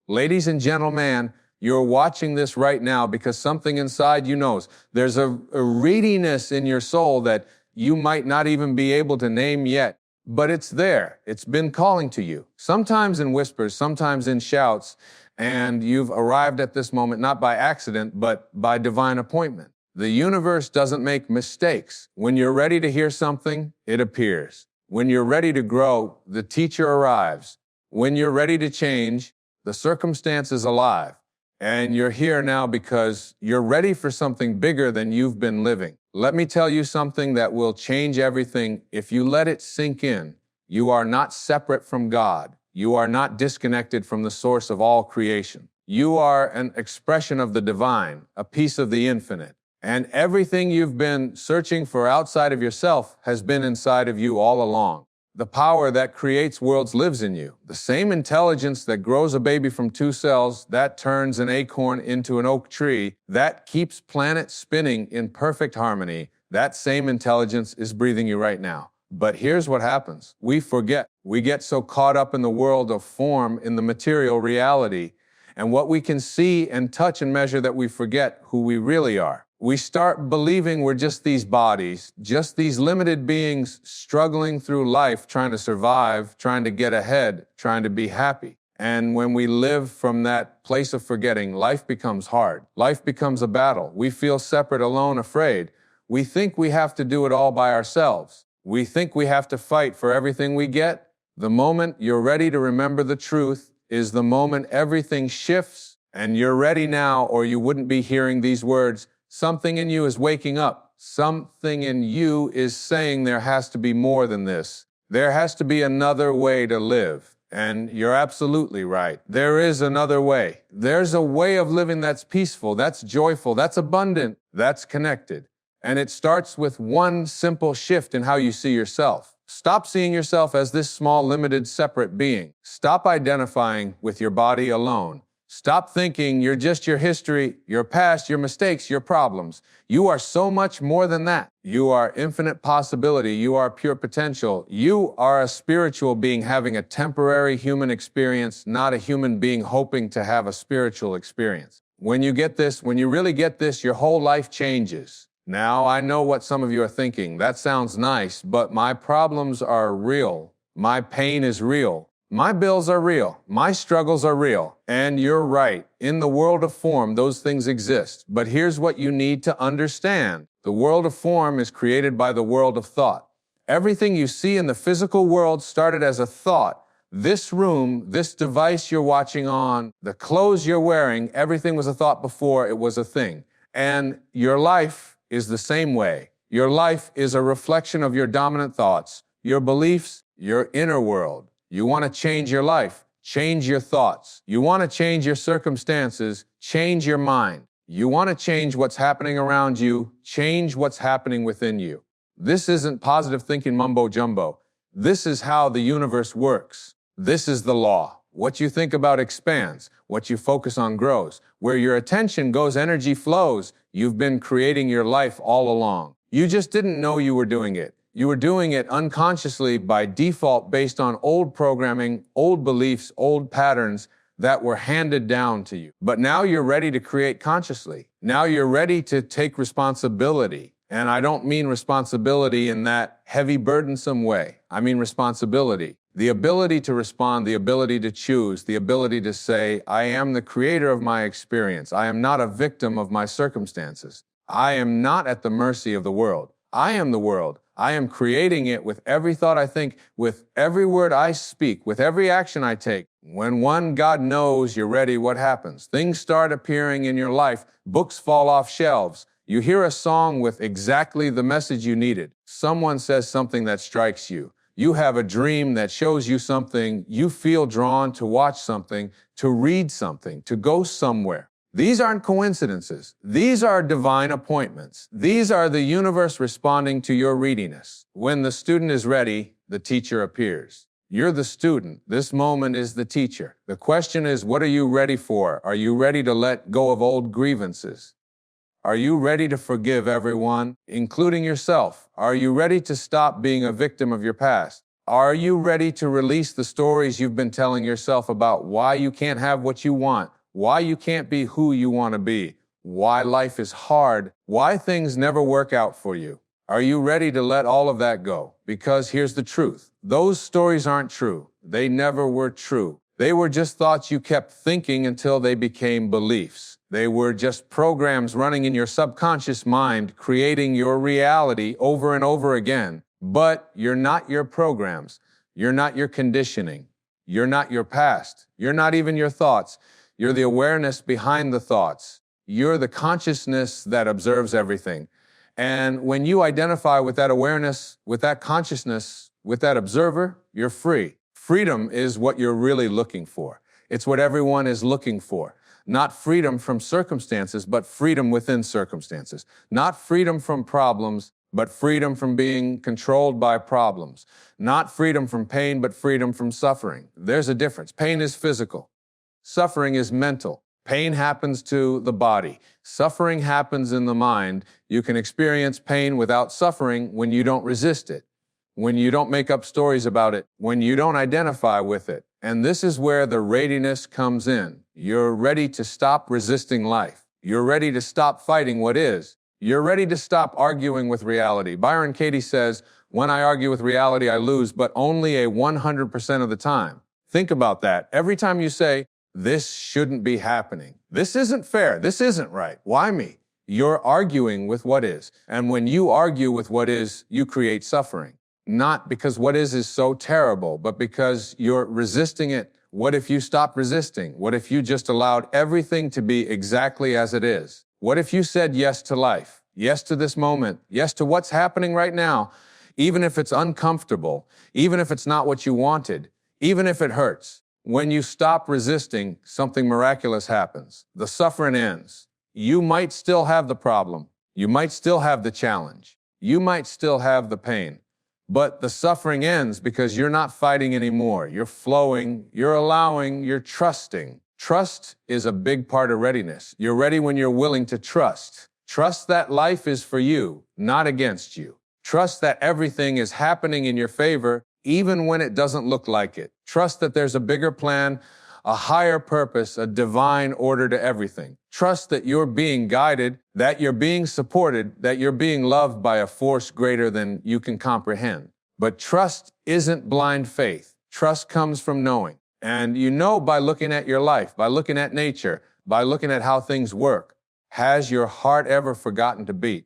Ladies and gentlemen, you're watching this right now because something inside you knows. There's a readiness in your soul that you might not even be able to name yet, but it's there. It's been calling to you, sometimes in whispers, sometimes in shouts, and you've arrived at this moment not by accident, but by divine appointment. The universe doesn't make mistakes. When you're ready to hear something, it appears. When you're ready to grow, the teacher arrives. When you're ready to change, the circumstance is alive. And you're here now because you're ready for something bigger than you've been living. Let me tell you something that will change everything if you let it sink in. You are not separate from God. You are not disconnected from the source of all creation. You are an expression of the divine, a piece of the infinite. And everything you've been searching for outside of yourself has been inside of you all along. The power that creates worlds lives in you. The same intelligence that grows a baby from 2 cells, that turns an acorn into an oak tree, that keeps planets spinning in perfect harmony, that same intelligence is breathing you right now. But here's what happens. We forget. We get so caught up in the world of form, in the material reality, and what we can see and touch and measure that we forget who we really are. We start believing we're just these bodies, just these limited beings struggling through life, trying to survive, trying to get ahead, trying to be happy. And when we live from that place of forgetting, life becomes hard. Life becomes a battle. We feel separate, alone, afraid. We think we have to do it all by ourselves. We think we have to fight for everything we get. The moment you're ready to remember the truth is the moment everything shifts, and you're ready now, or you wouldn't be hearing these words. Something in you is waking up. Something in you is saying there has to be more than this. There has to be another way to live. And you're absolutely right. There is another way. There's a way of living that's peaceful, that's joyful, that's abundant, that's connected. And it starts with one simple shift in how you see yourself. Stop seeing yourself as this small, limited, separate being. Stop identifying with your body alone. Stop thinking you're just your history, your past, your mistakes, your problems. You are so much more than that. You are infinite possibility. You are pure potential. You are a spiritual being having a temporary human experience, not a human being hoping to have a spiritual experience. When you get this, when you really get this, your whole life changes. Now, I know what some of you are thinking. That sounds nice, but my problems are real. My pain is real. My bills are real. My struggles are real. And you're right. In the world of form, those things exist. But here's what you need to understand. The world of form is created by the world of thought. Everything you see in the physical world started as a thought. This room, this device you're watching on, the clothes you're wearing, everything was a thought before it was a thing. And your life is the same way. Your life is a reflection of your dominant thoughts, your beliefs, your inner world. You want to change your life, change your thoughts. You want to change your circumstances, change your mind. You want to change what's happening around you, change what's happening within you. This isn't positive thinking mumbo jumbo. This is how the universe works. This is the law. What you think about expands. What you focus on grows. Where your attention goes, energy flows. You've been creating your life all along. You just didn't know you were doing it. You were doing it unconsciously by default based on old programming, old beliefs, old patterns that were handed down to you. But now you're ready to create consciously. Now you're ready to take responsibility. And I don't mean responsibility in that heavy, burdensome way. I mean responsibility. The ability to respond, the ability to choose, the ability to say, I am the creator of my experience. I am not a victim of my circumstances. I am not at the mercy of the world. I am the world. I am creating it with every thought I think, with every word I speak, with every action I take. When one God knows you're ready, what happens? Things start appearing in your life. Books fall off shelves. You hear a song with exactly the message you needed. Someone says something that strikes you. You have a dream that shows you something. You feel drawn to watch something, to read something, to go somewhere. These aren't coincidences. These are divine appointments. These are the universe responding to your readiness. When the student is ready, the teacher appears. You're the student. This moment is the teacher. The question is, what are you ready for? Are you ready to let go of old grievances? Are you ready to forgive everyone, including yourself? Are you ready to stop being a victim of your past? Are you ready to release the stories you've been telling yourself about why you can't have what you want, why you can't be who you want to be, why life is hard, why things never work out for you? Are you ready to let all of that go? Because here's the truth. Those stories aren't true. They never were true. They were just thoughts you kept thinking until they became beliefs. They were just programs running in your subconscious mind, creating your reality over and over again. But you're not your programs. You're not your conditioning. You're not your past. You're not even your thoughts. You're the awareness behind the thoughts. You're the consciousness that observes everything. And when you identify with that awareness, with that consciousness, with that observer, you're free. Freedom is what you're really looking for. It's what everyone is looking for. Not freedom from circumstances, but freedom within circumstances. Not freedom from problems, but freedom from being controlled by problems. Not freedom from pain, but freedom from suffering. There's a difference. Pain is physical. Suffering is mental. Pain happens to the body. Suffering happens in the mind. You can experience pain without suffering when you don't resist it, when you don't make up stories about it, when you don't identify with it. And this is where the readiness comes in. You're ready to stop resisting life. You're ready to stop fighting what is. You're ready to stop arguing with reality. Byron Katie says, "When I argue with reality, I lose, but only a 100% of the time." Think about that. Every time you say, "This shouldn't be happening. This isn't fair. This isn't right. Why me?" You're arguing with what is. And when you argue with what is, you create suffering. Not because what is so terrible, but because you're resisting it. What if you stopped resisting? What if you just allowed everything to be exactly as it is? What if you said yes to life, yes to this moment, yes to what's happening right now, even if it's uncomfortable, even if it's not what you wanted, even if it hurts? When you stop resisting, something miraculous happens. The suffering ends. You might still have the problem. You might still have the challenge. You might still have the pain. But the suffering ends because you're not fighting anymore. You're flowing, you're allowing, you're trusting. Trust is a big part of readiness. You're ready when you're willing to trust. Trust that life is for you, not against you. Trust that everything is happening in your favor, even when it doesn't look like it. Trust that there's a bigger plan, a higher purpose, a divine order to everything. Trust that you're being guided, that you're being supported, that you're being loved by a force greater than you can comprehend. But trust isn't blind faith. Trust comes from knowing. And you know by looking at your life, by looking at nature, by looking at how things work. Has your heart ever forgotten to beat?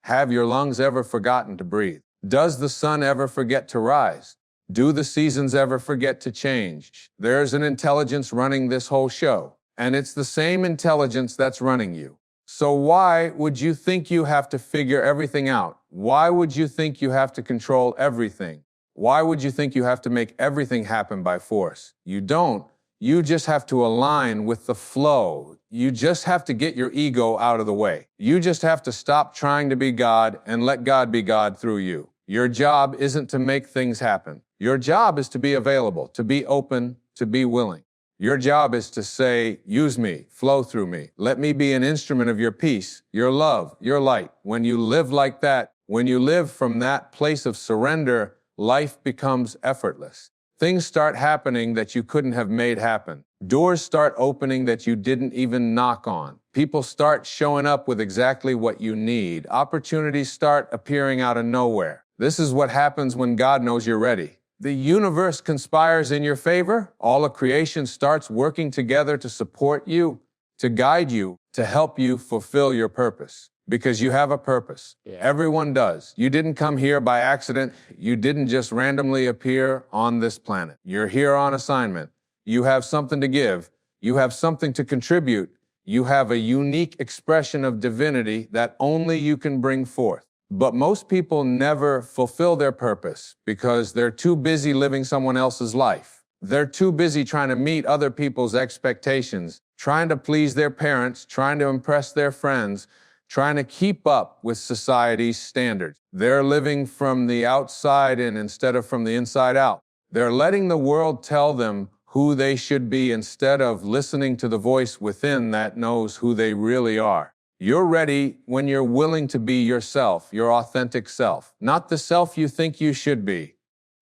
Have your lungs ever forgotten to breathe? Does the sun ever forget to rise? Do the seasons ever forget to change? There's an intelligence running this whole show, and it's the same intelligence that's running you. So why would you think you have to figure everything out? Why would you think you have to control everything? Why would you think you have to make everything happen by force? You don't. You just have to align with the flow. You just have to get your ego out of the way. You just have to stop trying to be God and let God be God through you. Your job isn't to make things happen. Your job is to be available, to be open, to be willing. Your job is to say, use me, flow through me. Let me be an instrument of your peace, your love, your light. When you live like that, when you live from that place of surrender, life becomes effortless. Things start happening that you couldn't have made happen. Doors start opening that you didn't even knock on. People start showing up with exactly what you need. Opportunities start appearing out of nowhere. This is what happens when God knows you're ready. The universe conspires in your favor. All of creation starts working together to support you, to guide you, to help you fulfill your purpose. Because you have a purpose. Yeah. Everyone does. You didn't come here by accident. You didn't just randomly appear on this planet. You're here on assignment. You have something to give. You have something to contribute. You have a unique expression of divinity that only you can bring forth. But most people never fulfill their purpose because they're too busy living someone else's life. They're too busy trying to meet other people's expectations, trying to please their parents, trying to impress their friends, trying to keep up with society's standards. They're living from the outside in instead of from the inside out. They're letting the world tell them who they should be instead of listening to the voice within that knows who they really are. You're ready when you're willing to be yourself, your authentic self, not the self you think you should be,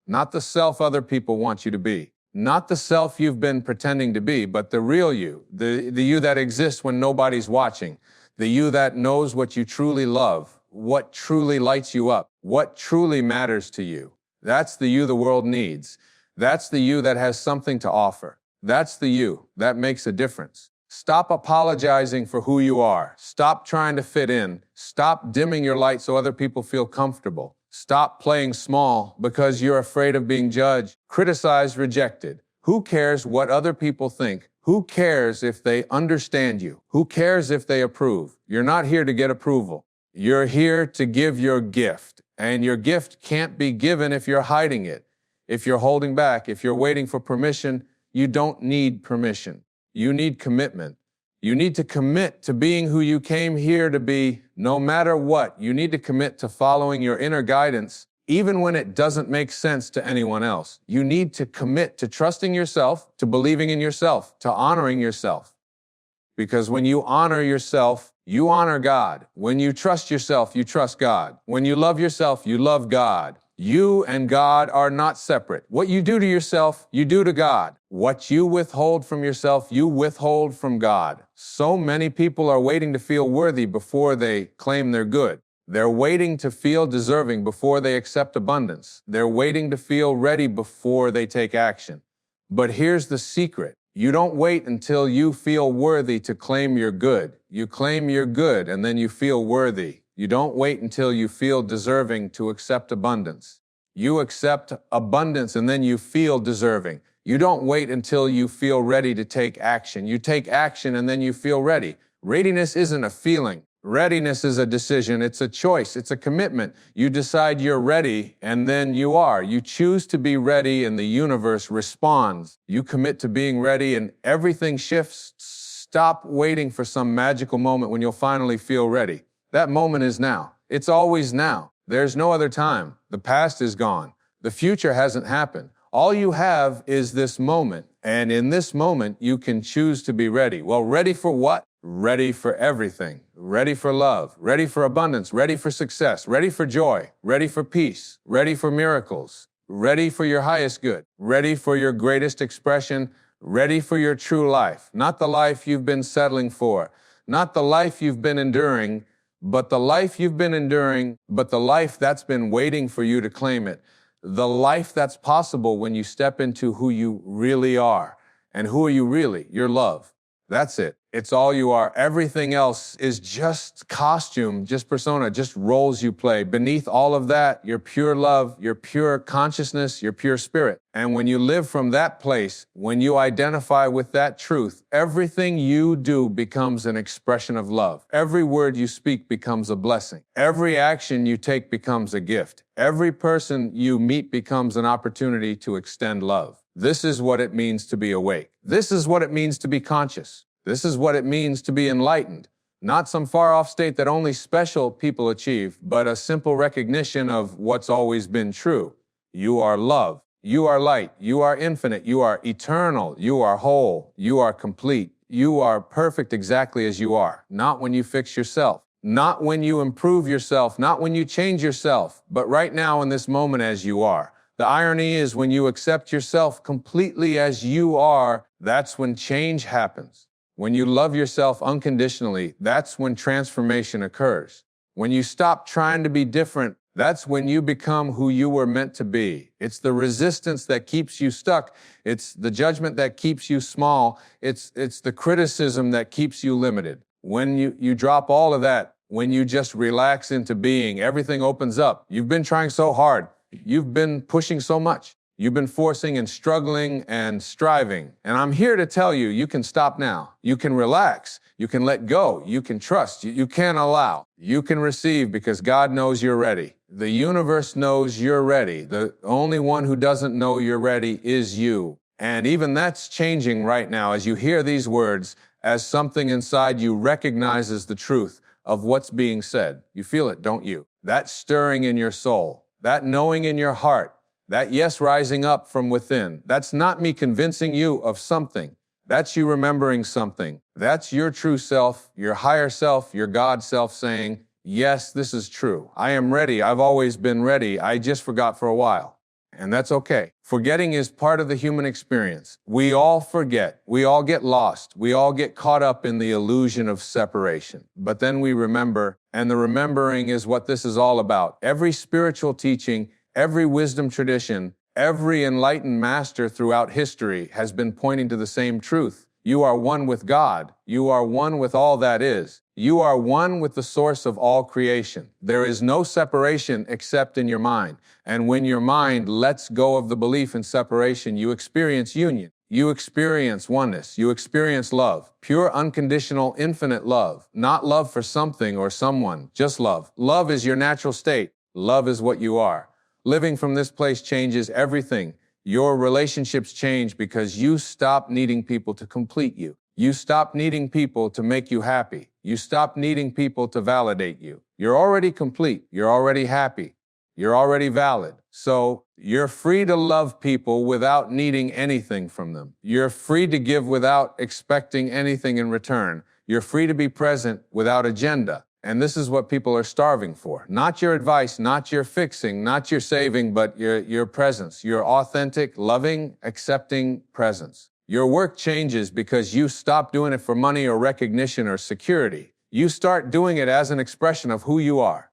not the self other people want you to be, not the self you've been pretending to be, but the real you, the you that exists when nobody's watching, the you that knows what you truly love, what truly lights you up, what truly matters to you. That's the you the world needs. That's the you that has something to offer. That's the you that makes a difference. Stop apologizing for who you are. Stop trying to fit in. Stop dimming your light so other people feel comfortable. Stop playing small because you're afraid of being judged, criticized, rejected. Who cares what other people think? Who cares if they understand you? Who cares if they approve? You're not here to get approval. You're here to give your gift, and your gift can't be given if you're hiding it. If you're holding back, if you're waiting for permission, you don't need permission. You need commitment. You need to commit to being who you came here to be, no matter what. You need to commit to following your inner guidance, even when it doesn't make sense to anyone else. You need to commit to trusting yourself, to believing in yourself, to honoring yourself. Because when you honor yourself, you honor God. When you trust yourself, you trust God. When you love yourself, you love God. You and God are not separate. What you do to yourself, you do to God. What you withhold from yourself, you withhold from God. So many people are waiting to feel worthy before they claim they're good. They're waiting to feel deserving before they accept abundance. They're waiting to feel ready before they take action. But here's the secret. You don't wait until you feel worthy to claim you're good. You claim you're good and then you feel worthy. You don't wait until you feel deserving to accept abundance. You accept abundance and then you feel deserving. You don't wait until you feel ready to take action. You take action and then you feel ready. Readiness isn't a feeling. Readiness is a decision. It's a choice. It's a commitment. You decide you're ready and then you are. You choose to be ready and the universe responds. You commit to being ready and everything shifts. Stop waiting for some magical moment when you'll finally feel ready. That moment is now. It's always now. There's no other time. The past is gone. The future hasn't happened. All you have is this moment. And in this moment, you can choose to be ready. Well, ready for what? Ready for everything. Ready for love. Ready for abundance. Ready for success. Ready for joy. Ready for peace. Ready for miracles. Ready for your highest good. Ready for your greatest expression. Ready for your true life. Not the life you've been settling for. Not the life you've been enduring. But the life you've been enduring, but the life that's been waiting for you to claim it. The life that's possible when you step into who you really are. And who are you really? Your love. That's it. It's all you are. Everything else is just costume, just persona, just roles you play. Beneath all of that, your pure love, your pure consciousness, your pure spirit. And when you live from that place, when you identify with that truth, everything you do becomes an expression of love. Every word you speak becomes a blessing. Every action you take becomes a gift. Every person you meet becomes an opportunity to extend love. This is what it means to be awake. This is what it means to be conscious. This is what it means to be enlightened. Not some far-off state that only special people achieve, but a simple recognition of what's always been true. You are love. You are light. You are infinite. You are eternal. You are whole. You are complete. You are perfect exactly as you are. Not when you fix yourself. Not when you improve yourself. Not when you change yourself. But right now in this moment as you are. The irony is when you accept yourself completely as you are, that's when change happens. When you love yourself unconditionally, that's when transformation occurs. When you stop trying to be different, that's when you become who you were meant to be. It's the resistance that keeps you stuck. It's the judgment that keeps you small. It's the criticism that keeps you limited. When you drop all of that, when you just relax into being, everything opens up. You've been trying so hard. You've been pushing so much. You've been forcing and struggling and striving. And I'm here to tell you, you can stop now. You can relax. You can let go. You can trust. You can allow. You can receive because God knows you're ready. The universe knows you're ready. The only one who doesn't know you're ready is you. And even that's changing right now as you hear these words, as something inside you recognizes the truth of what's being said. You feel it, don't you? That stirring in your soul, that knowing in your heart, that yes rising up from within. That's not me convincing you of something. That's you remembering something. That's your true self, your higher self, your God self saying, yes, this is true. I am ready. I've always been ready. I just forgot for a while. And that's okay. Forgetting is part of the human experience. We all forget. We all get lost. We all get caught up in the illusion of separation. But then we remember, and the remembering is what this is all about. Every spiritual teaching, every wisdom tradition, every enlightened master throughout history has been pointing to the same truth. You are one with God. You are one with all that is. You are one with the source of all creation. There is no separation except in your mind. And when your mind lets go of the belief in separation, you experience union. You experience oneness. You experience love. Pure, unconditional, infinite love. Not love for something or someone, just love. Love is your natural state. Love is what you are. Living from this place changes everything. Your relationships change because you stop needing people to complete you. You stop needing people to make you happy. You stop needing people to validate you. You're already complete. You're already happy. You're already valid. So you're free to love people without needing anything from them. You're free to give without expecting anything in return. You're free to be present without agenda. And this is what people are starving for. Not your advice, not your fixing, not your saving, but your presence, your authentic, loving, accepting presence. Your work changes because you stop doing it for money or recognition or security. You start doing it as an expression of who you are.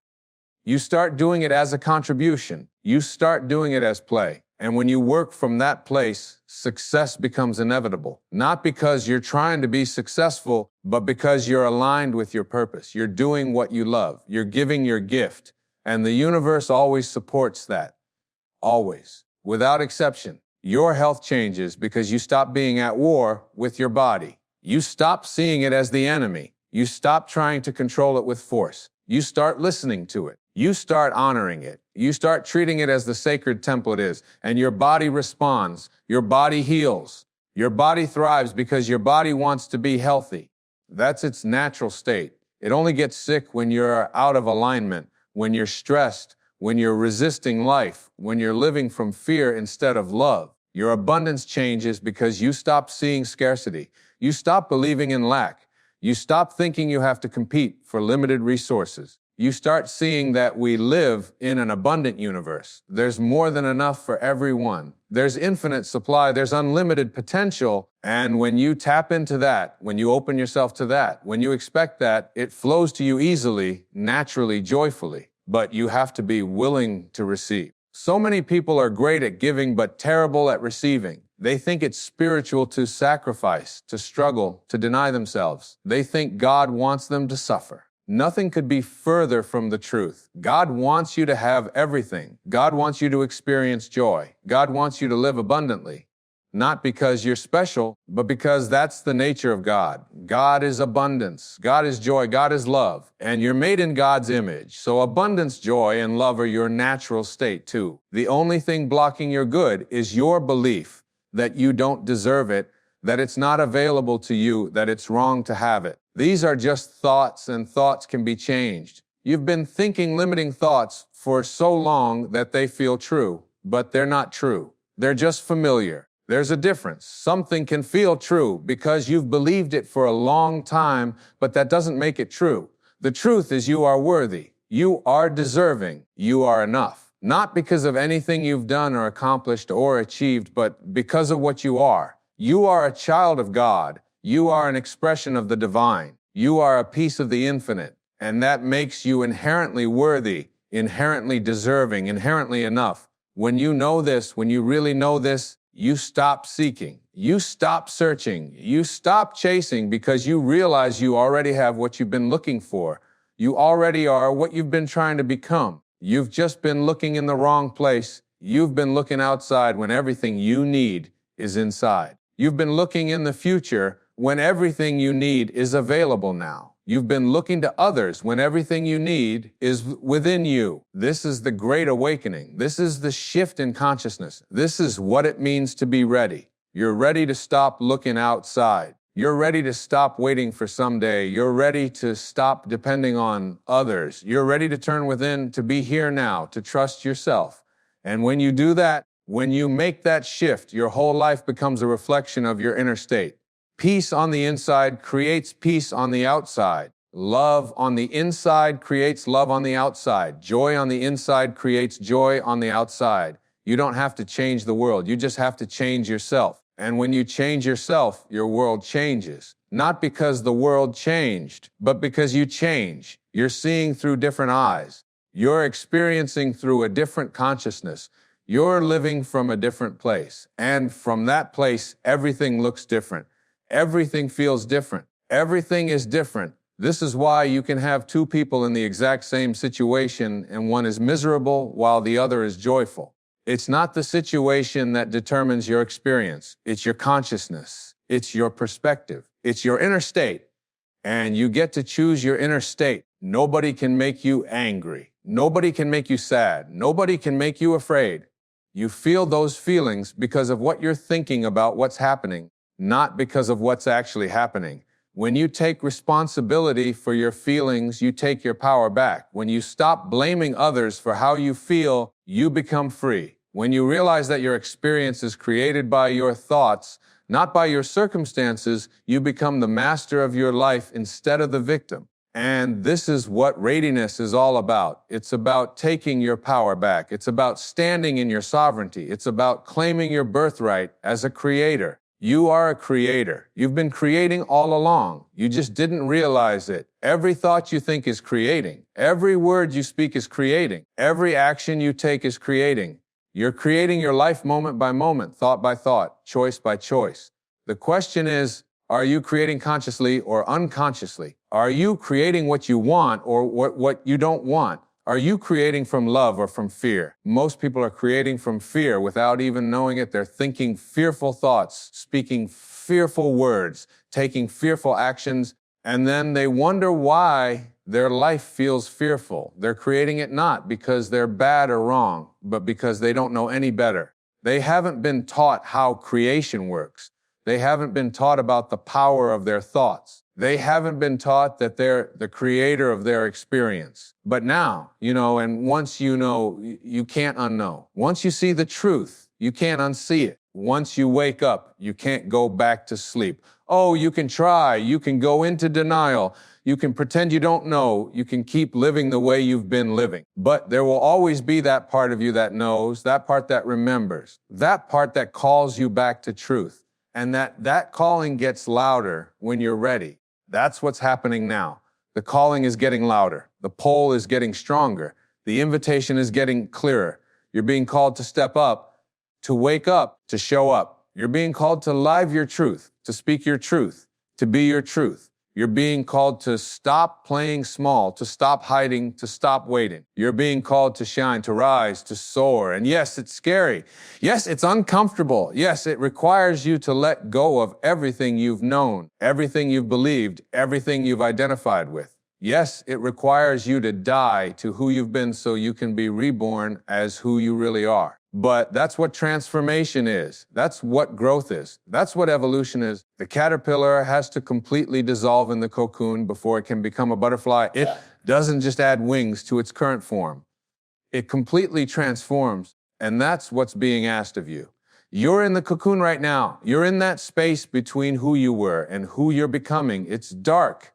You start doing it as a contribution. You start doing it as play. And when you work from that place, success becomes inevitable. Not because you're trying to be successful, but because you're aligned with your purpose. You're doing what you love. You're giving your gift. And the universe always supports that. Always. Without exception. Your health changes because you stop being at war with your body. You stop seeing it as the enemy. You stop trying to control it with force. You start listening to it. You start honoring it. You start treating it as the sacred temple it is, and your body responds. Your body heals. Your body thrives because your body wants to be healthy. That's its natural state. It only gets sick when you're out of alignment, when you're stressed, when you're resisting life, when you're living from fear instead of love. Your abundance changes because you stop seeing scarcity. You stop believing in lack. You stop thinking you have to compete for limited resources. You start seeing that we live in an abundant universe. There's more than enough for everyone. There's infinite supply. There's unlimited potential. And when you tap into that, when you open yourself to that, when you expect that, it flows to you easily, naturally, joyfully. But you have to be willing to receive. So many people are great at giving, but terrible at receiving. They think it's spiritual to sacrifice, to struggle, to deny themselves. They think God wants them to suffer. Nothing could be further from the truth. God wants you to have everything. God wants you to experience joy. God wants you to live abundantly. Not because you're special, but because that's the nature of God. God is abundance. God is joy. God is love. And you're made in God's image. So abundance, joy, and love are your natural state too. The only thing blocking your good is your belief that you don't deserve it, that it's not available to you, that it's wrong to have it. These are just thoughts, and thoughts can be changed. You've been thinking limiting thoughts for so long that they feel true, but they're not true. They're just familiar. There's a difference. Something can feel true because you've believed it for a long time, but that doesn't make it true. The truth is you are worthy. You are deserving. You are enough. Not because of anything you've done or accomplished or achieved, but because of what you are. You are a child of God. You are an expression of the divine. You are a piece of the infinite. And that makes you inherently worthy, inherently deserving, inherently enough. When you know this, when you really know this, you stop seeking. You stop searching. You stop chasing because you realize you already have what you've been looking for. You already are what you've been trying to become. You've just been looking in the wrong place. You've been looking outside when everything you need is inside. You've been looking in the future when everything you need is available now. You've been looking to others when everything you need is within you. This is the great awakening. This is the shift in consciousness. This is what it means to be ready. You're ready to stop looking outside. You're ready to stop waiting for someday. You're ready to stop depending on others. You're ready to turn within, to be here now, to trust yourself. And when you do that, when you make that shift, your whole life becomes a reflection of your inner state. Peace on the inside creates peace on the outside. Love on the inside creates love on the outside. Joy on the inside creates joy on the outside. You don't have to change the world. You just have to change yourself. And when you change yourself, your world changes. Not because the world changed, but because you change. You're seeing through different eyes. You're experiencing through a different consciousness. You're living from a different place. And from that place, everything looks different. Everything feels different. Everything is different. This is why you can have two people in the exact same situation and one is miserable while the other is joyful. It's not the situation that determines your experience. It's your consciousness. It's your perspective. It's your inner state. And you get to choose your inner state. Nobody can make you angry. Nobody can make you sad. Nobody can make you afraid. You feel those feelings because of what you're thinking about what's happening, not because of what's actually happening. When you take responsibility for your feelings, you take your power back. When you stop blaming others for how you feel, you become free. When you realize that your experience is created by your thoughts, not by your circumstances, you become the master of your life instead of the victim. And this is what readiness is all about. It's about taking your power back. It's about standing in your sovereignty. It's about claiming your birthright as a creator. You are a creator. You've been creating all along. You just didn't realize it. Every thought you think is creating. Every word you speak is creating. Every action you take is creating. You're creating your life moment by moment, thought by thought, choice by choice. The question is, are you creating consciously or unconsciously? Are you creating what you want or what you don't want? Are you creating from love or from fear? Most people are creating from fear without even knowing it. They're thinking fearful thoughts, speaking fearful words, taking fearful actions, and then they wonder why their life feels fearful. They're creating it not because they're bad or wrong, but because they don't know any better. They haven't been taught how creation works. They haven't been taught about the power of their thoughts. They haven't been taught that they're the creator of their experience. But now, and once you know, you can't unknow. Once you see the truth, you can't unsee it. Once you wake up, you can't go back to sleep. Oh, you can try. You can go into denial. You can pretend you don't know. You can keep living the way you've been living. But there will always be that part of you that knows, that part that remembers, that part that calls you back to truth. And that calling gets louder when you're ready. That's what's happening now. The calling is getting louder. The pull is getting stronger. The invitation is getting clearer. You're being called to step up, to wake up, to show up. You're being called to live your truth, to speak your truth, to be your truth. You're being called to stop playing small, to stop hiding, to stop waiting. You're being called to shine, to rise, to soar. And yes, it's scary. Yes, it's uncomfortable. Yes, it requires you to let go of everything you've known, everything you've believed, everything you've identified with. Yes, it requires you to die to who you've been so you can be reborn as who you really are. But that's what transformation is. That's what growth is. That's what evolution is. The caterpillar has to completely dissolve in the cocoon before it can become a butterfly. It doesn't just add wings to its current form. It completely transforms, and that's what's being asked of you. You're in the cocoon right now. You're in that space between who you were and who you're becoming. It's dark.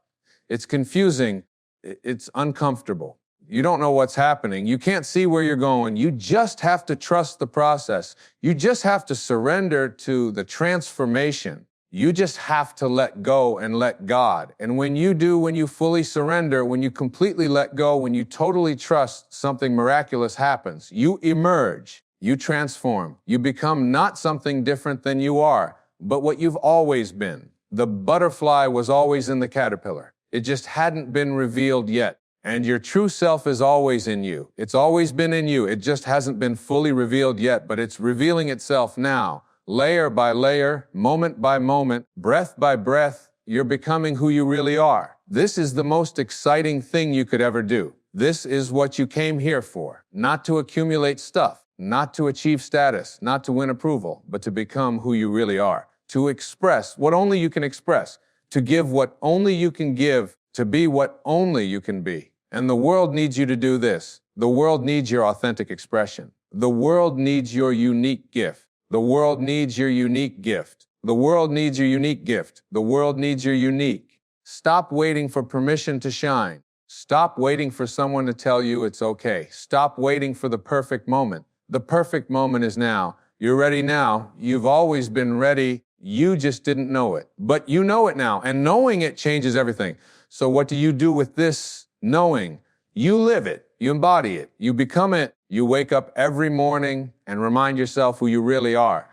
It's confusing. It's uncomfortable. You don't know what's happening. You can't see where you're going. You just have to trust the process. You just have to surrender to the transformation. You just have to let go and let God. And when you do, when you fully surrender, when you completely let go, when you totally trust, something miraculous happens. You emerge. You transform. You become not something different than you are, but what you've always been. The butterfly was always in the caterpillar. It just hadn't been revealed yet. And your true self is always in you. It's always been in you. It just hasn't been fully revealed yet, but it's revealing itself now. Layer by layer, moment by moment, breath by breath, you're becoming who you really are. This is the most exciting thing you could ever do. This is what you came here for. Not to accumulate stuff, not to achieve status, not to win approval, but to become who you really are. To express what only you can express. To give what only you can give. To be what only you can be. And the world needs you to do this. The world needs your authentic expression. The world needs your unique gift. The world needs your unique gift. The world needs your unique gift. The world needs your unique. Stop waiting for permission to shine. Stop waiting for someone to tell you it's okay. Stop waiting for the perfect moment. The perfect moment is now. You're ready now. You've always been ready. You just didn't know it. But you know it now, and knowing it changes everything. So what do you do with this knowing? You live it. You embody it. You become it. You wake up every morning and remind yourself who you really are.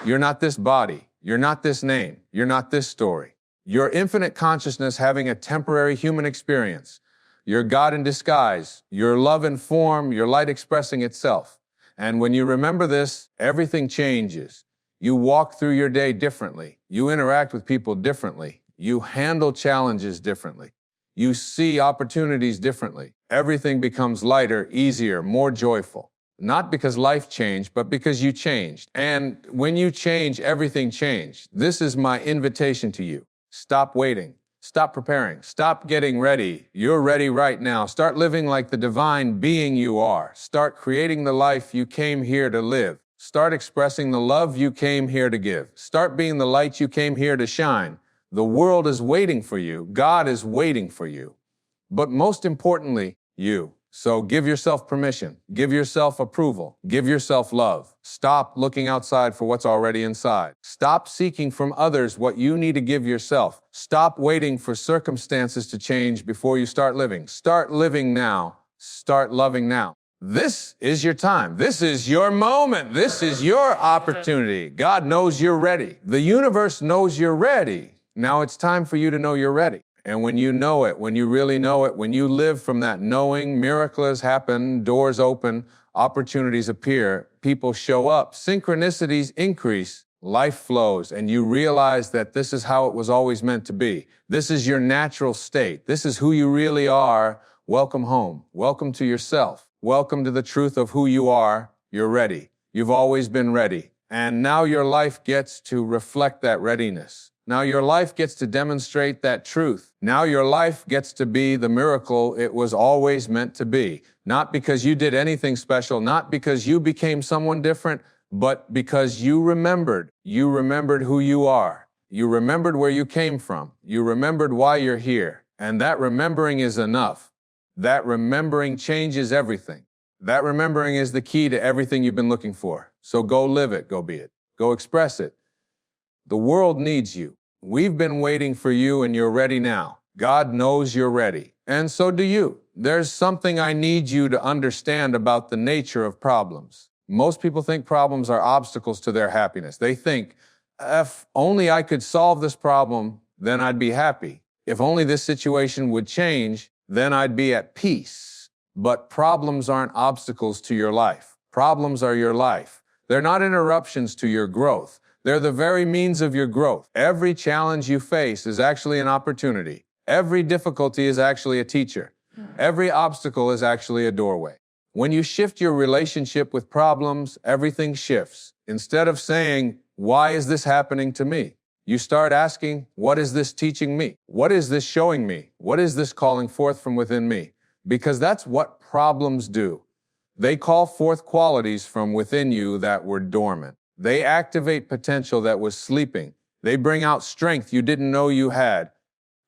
You're not this body. You're not this name. You're not this story. You're infinite consciousness having a temporary human experience. You're God in disguise. You're love in form. You're light expressing itself. And when you remember this, everything changes. You walk through your day differently. You interact with people differently. You handle challenges differently. You see opportunities differently. Everything becomes lighter, easier, more joyful. Not because life changed, but because you changed. And when you change, everything changed. This is my invitation to you. Stop waiting. Stop preparing. Stop getting ready. You're ready right now. Start living like the divine being you are. Start creating the life you came here to live. Start expressing the love you came here to give. Start being the light you came here to shine. The world is waiting for you. God is waiting for you. But most importantly, you. So give yourself permission. Give yourself approval. Give yourself love. Stop looking outside for what's already inside. Stop seeking from others what you need to give yourself. Stop waiting for circumstances to change before you start living. Start living now. Start loving now. This is your time. This is your moment. This is your opportunity. God knows you're ready. The universe knows you're ready. Now it's time for you to know you're ready. And when you know it, when you really know it, when you live from that knowing, miracles happen, doors open, opportunities appear, people show up, synchronicities increase, life flows, and you realize that this is how it was always meant to be. This is your natural state. This is who you really are. Welcome home. Welcome to yourself. Welcome to the truth of who you are. You're ready. You've always been ready. And now your life gets to reflect that readiness. Now your life gets to demonstrate that truth. Now your life gets to be the miracle it was always meant to be. Not because you did anything special, not because you became someone different, but because you remembered. You remembered who you are. You remembered where you came from. You remembered why you're here. And that remembering is enough. That remembering changes everything. That remembering is the key to everything you've been looking for. So go live it, go be it. Go express it. The world needs you. We've been waiting for you and you're ready now. God knows you're ready. And so do you. There's something I need you to understand about the nature of problems. Most people think problems are obstacles to their happiness. They think, if only I could solve this problem, then I'd be happy. If only this situation would change, then I'd be at peace. But problems aren't obstacles to your life. Problems are your life. They're not interruptions to your growth. They're the very means of your growth. Every challenge you face is actually an opportunity. Every difficulty is actually a teacher. Every obstacle is actually a doorway. When you shift your relationship with problems, everything shifts. Instead of saying, why is this happening to me? You start asking, what is this teaching me? What is this showing me? What is this calling forth from within me? Because that's what problems do. They call forth qualities from within you that were dormant. They activate potential that was sleeping. They bring out strength you didn't know you had,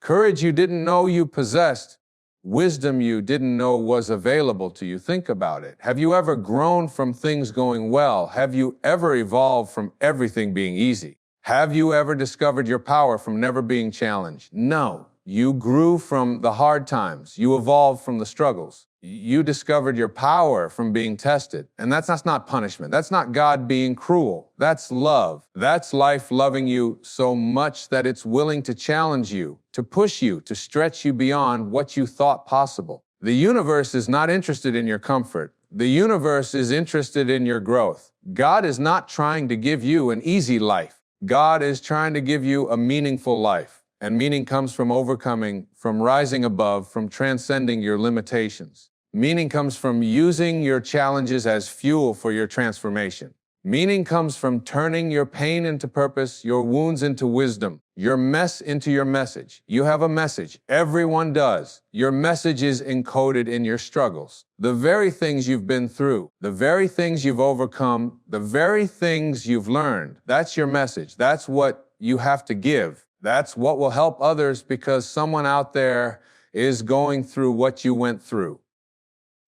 courage you didn't know you possessed, wisdom you didn't know was available to you. Think about it. Have you ever grown from things going well? Have you ever evolved from everything being easy? Have you ever discovered your power from never being challenged? No. You grew from the hard times. You evolved from the struggles. You discovered your power from being tested. And that's not punishment. That's not God being cruel. That's love. That's life loving you so much that it's willing to challenge you, to push you, to stretch you beyond what you thought possible. The universe is not interested in your comfort. The universe is interested in your growth. God is not trying to give you an easy life. God is trying to give you a meaningful life. And meaning comes from overcoming, from rising above, from transcending your limitations. Meaning comes from using your challenges as fuel for your transformation. Meaning comes from turning your pain into purpose, your wounds into wisdom, your mess into your message. You have a message. Everyone does. Your message is encoded in your struggles. The very things you've been through, the very things you've overcome, the very things you've learned, that's your message. That's what you have to give. That's what will help others because someone out there is going through what you went through.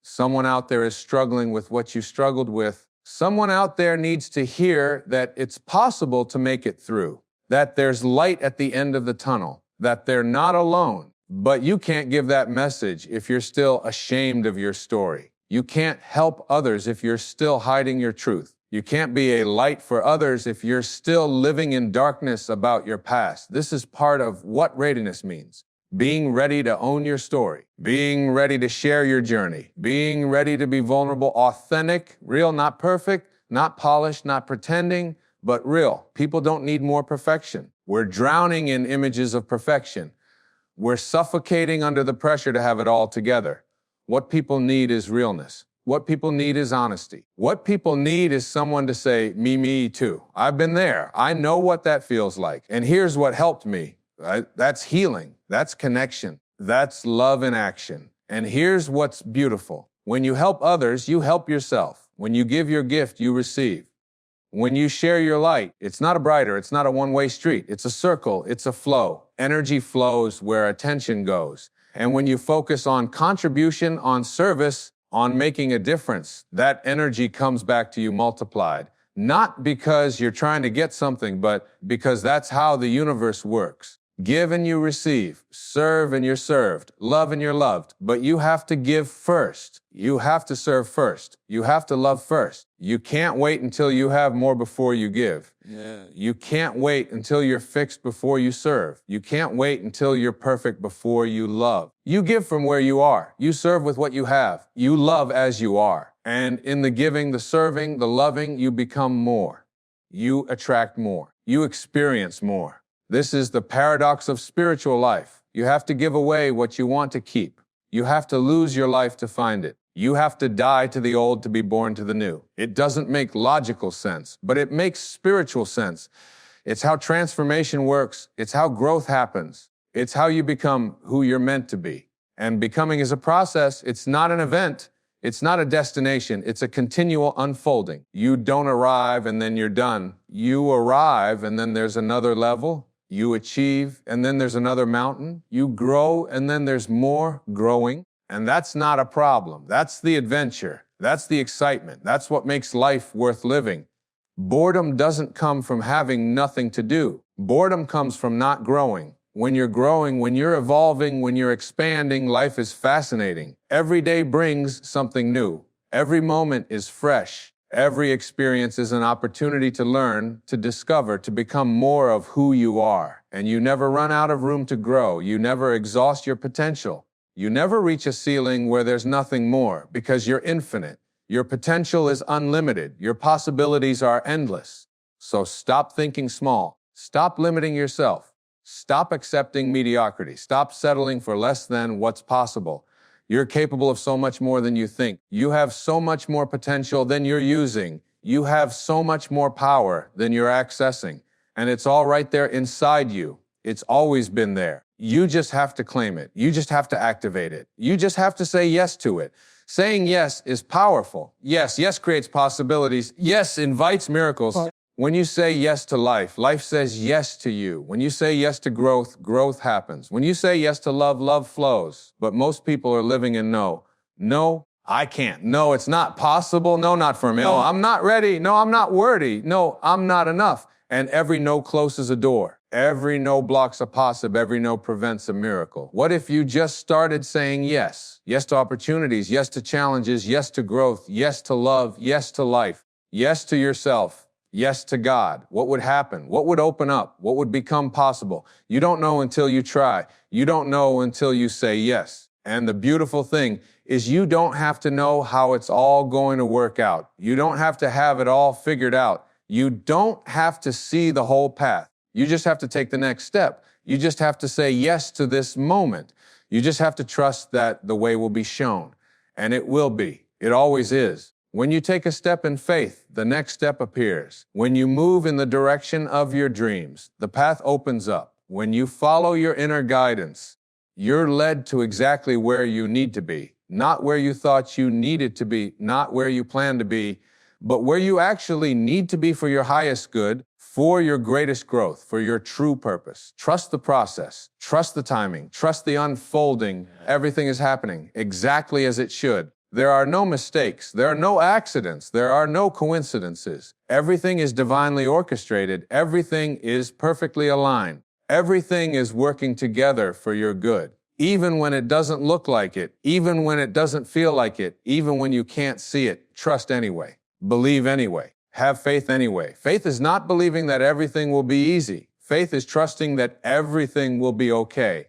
Someone out there is struggling with what you struggled with, Someone out there needs to hear that it's possible to make it through, that there's light at the end of the tunnel, that they're not alone. But you can't give that message if you're still ashamed of your story. You can't help others if you're still hiding your truth. You can't be a light for others if you're still living in darkness about your past. This is part of what readiness means. Being ready to own your story, being ready to share your journey, being ready to be vulnerable, authentic, real, not perfect, not polished, not pretending, but real. People don't need more perfection. We're drowning in images of perfection. We're suffocating under the pressure to have it all together. What people need is realness. What people need is honesty. What people need is someone to say, me too. I've been there. I know what that feels like. And here's what helped me. That's healing. That's connection. That's love in action. And here's what's beautiful. When you help others, you help yourself. When you give your gift, you receive. When you share your light, it's not a brighter, it's not a one-way street. It's a circle, it's a flow. Energy flows where attention goes. And when you focus on contribution, on service, on making a difference, that energy comes back to you multiplied. Not because you're trying to get something, but because that's how the universe works. Give and you receive, serve and you're served, love and you're loved. But you have to give first. You have to serve first. You have to love first. You can't wait until you have more before you give. You can't wait until you're fixed before you serve. You can't wait until you're perfect before you love. You give from where you are. You serve with what you have. You love as you are. And in the giving, the serving, the loving, you become more. You attract more. You experience more. This is the paradox of spiritual life. You have to give away what you want to keep. You have to lose your life to find it. You have to die to the old to be born to the new. It doesn't make logical sense, but it makes spiritual sense. It's how transformation works. It's how growth happens. It's how you become who you're meant to be. And becoming is a process. It's not an event. It's not a destination. It's a continual unfolding. You don't arrive and then you're done. You arrive and then there's another level. You achieve, and then there's another mountain. You grow, and then there's more growing. And that's not a problem. That's the adventure. That's the excitement. That's what makes life worth living. Boredom doesn't come from having nothing to do. Boredom comes from not growing. When you're growing, when you're evolving, when you're expanding, life is fascinating. Every day brings something new. Every moment is fresh. Every experience is an opportunity to learn, to discover, to become more of who you are. And you never run out of room to grow. You never exhaust your potential. You never reach a ceiling where there's nothing more because you're infinite. Your potential is unlimited. Your possibilities are endless. So stop thinking small. Stop limiting yourself. Stop accepting mediocrity. Stop settling for less than what's possible. You're capable of so much more than you think. You have so much more potential than you're using. You have so much more power than you're accessing. And it's all right there inside you. It's always been there. You just have to claim it. You just have to activate it. You just have to say yes to it. Saying yes is powerful. Yes creates possibilities. Yes invites miracles. When you say yes to life, life says yes to you. When you say yes to growth, growth happens. When you say yes to love, love flows. But most people are living in no. No, I can't. No, it's not possible. No, not for me. No, I'm not ready. No, I'm not worthy. No, I'm not enough. And every no closes a door. Every no blocks a possible. Every no prevents a miracle. What if you just started saying yes? Yes to opportunities, yes to challenges, yes to growth, yes to love, yes to life, yes to yourself. Yes to God. What would happen? What would open up? What would become possible? You don't know until you try. You don't know until you say yes. And the beautiful thing is you don't have to know how it's all going to work out. You don't have to have it all figured out. You don't have to see the whole path. You just have to take the next step. You just have to say yes to this moment. You just have to trust that the way will be shown. And it will be. It always is. When you take a step in faith, the next step appears. When you move in the direction of your dreams, the path opens up. When you follow your inner guidance, you're led to exactly where you need to be. Not where you thought you needed to be, not where you planned to be, but where you actually need to be for your highest good, for your greatest growth, for your true purpose. Trust the process. Trust the timing. Trust the unfolding. Everything is happening exactly as it should. There are no mistakes. There are no accidents. There are no coincidences. Everything is divinely orchestrated. Everything is perfectly aligned. Everything is working together for your good. Even when it doesn't look like it, even when it doesn't feel like it, even when you can't see it, trust anyway. Believe anyway. Have faith anyway. Faith is not believing that everything will be easy. Faith is trusting that everything will be okay.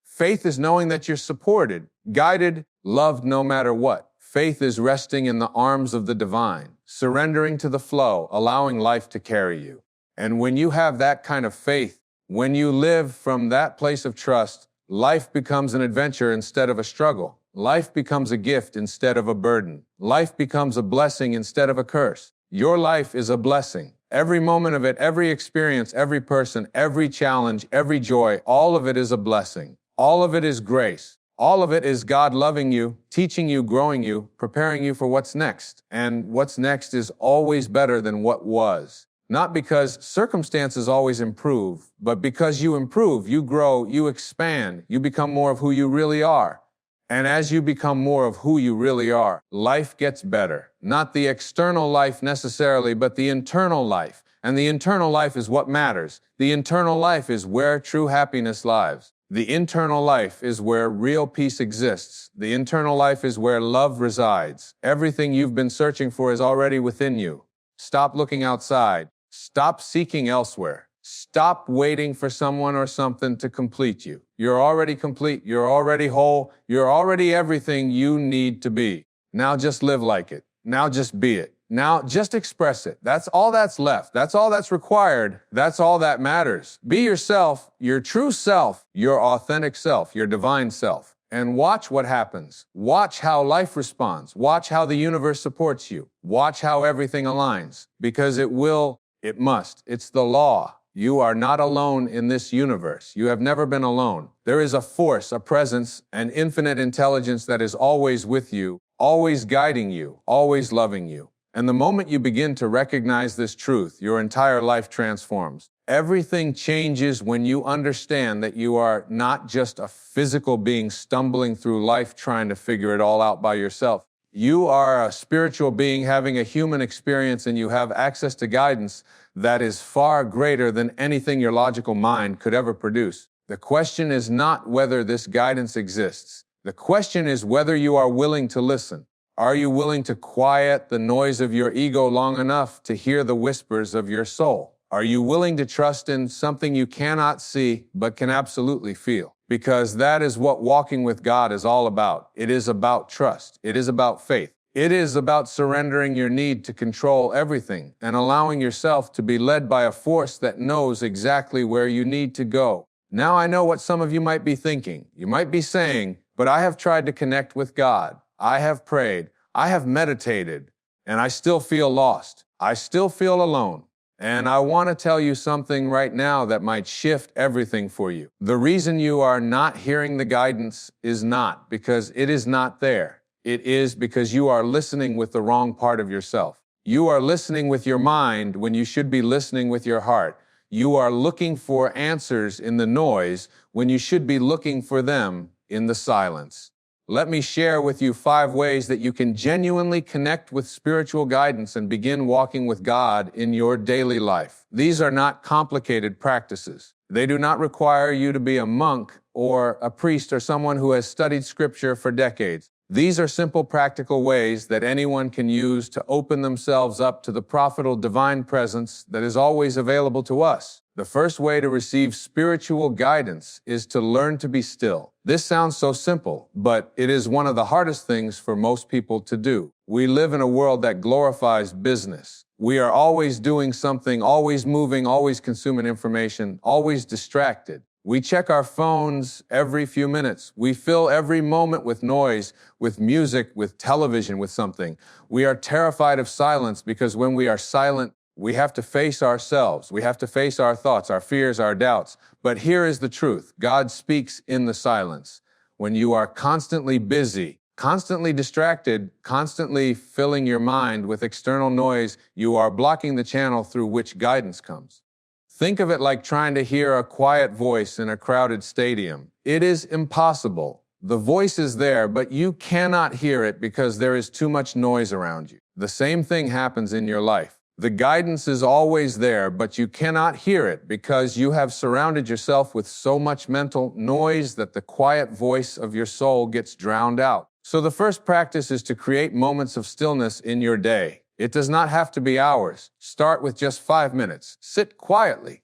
Faith is knowing that you're supported, guided, loved no matter what. Faith is resting in the arms of the divine, surrendering to the flow, allowing life to carry you. And when you have that kind of faith, when you live from that place of trust, life becomes an adventure instead of a struggle. Life becomes a gift instead of a burden. Life becomes a blessing instead of a curse. Your life is a blessing. Every moment of it, every experience, every person, every challenge, every joy, all of it is a blessing. All of it is grace. All of it is God loving you, teaching you, growing you, preparing you for what's next. And what's next is always better than what was. Not because circumstances always improve, but because you improve, you grow, you expand, you become more of who you really are. And as you become more of who you really are, life gets better. Not the external life necessarily, but the internal life. And the internal life is what matters. The internal life is where true happiness lies. The internal life is where real peace exists. The internal life is where love resides. Everything you've been searching for is already within you. Stop looking outside. Stop seeking elsewhere. Stop waiting for someone or something to complete you. You're already complete. You're already whole. You're already everything you need to be. Now just live like it. Now just be it. Now just express it. That's all that's left. That's all that's required. That's all that matters. Be yourself, your true self, your authentic self, your divine self. And watch what happens. Watch how life responds. Watch how the universe supports you. Watch how everything aligns. Because it will, it must. It's the law. You are not alone in this universe. You have never been alone. There is a force, a presence, an infinite intelligence that is always with you, always guiding you, always loving you. And the moment you begin to recognize this truth, your entire life transforms. Everything changes when you understand that you are not just a physical being stumbling through life trying to figure it all out by yourself. You are a spiritual being having a human experience, and you have access to guidance that is far greater than anything your logical mind could ever produce. The question is not whether this guidance exists. The question is whether you are willing to listen. Are you willing to quiet the noise of your ego long enough to hear the whispers of your soul? Are you willing to trust in something you cannot see but can absolutely feel? Because that is what walking with God is all about. It is about trust. It is about faith. It is about surrendering your need to control everything and allowing yourself to be led by a force that knows exactly where you need to go. Now I know what some of you might be thinking. You might be saying, but I have tried to connect with God. I have prayed. I have meditated, and I still feel lost. I still feel alone. And I want to tell you something right now that might shift everything for you. The reason you are not hearing the guidance is not because it is not there. It is because you are listening with the wrong part of yourself. You are listening with your mind when you should be listening with your heart. You are looking for answers in the noise when you should be looking for them in the silence. Let me share with you 5 ways that you can genuinely connect with spiritual guidance and begin walking with God in your daily life. These are not complicated practices. They do not require you to be a monk or a priest or someone who has studied scripture for decades. These are simple, practical ways that anyone can use to open themselves up to the prophetful divine presence that is always available to us. The first way to receive spiritual guidance is to learn to be still. This sounds so simple, but it is one of the hardest things for most people to do. We live in a world that glorifies business. We are always doing something, always moving, always consuming information, always distracted. We check our phones every few minutes. We fill every moment with noise, with music, with television, with something. We are terrified of silence because when we are silent, we have to face ourselves. We have to face our thoughts, our fears, our doubts. But here is the truth. God speaks in the silence. When you are constantly busy, constantly distracted, constantly filling your mind with external noise, you are blocking the channel through which guidance comes. Think of it like trying to hear a quiet voice in a crowded stadium. It is impossible. The voice is there, but you cannot hear it because there is too much noise around you. The same thing happens in your life. The guidance is always there, but you cannot hear it because you have surrounded yourself with so much mental noise that the quiet voice of your soul gets drowned out. So the first practice is to create moments of stillness in your day. It does not have to be hours. Start with just 5 minutes. Sit quietly.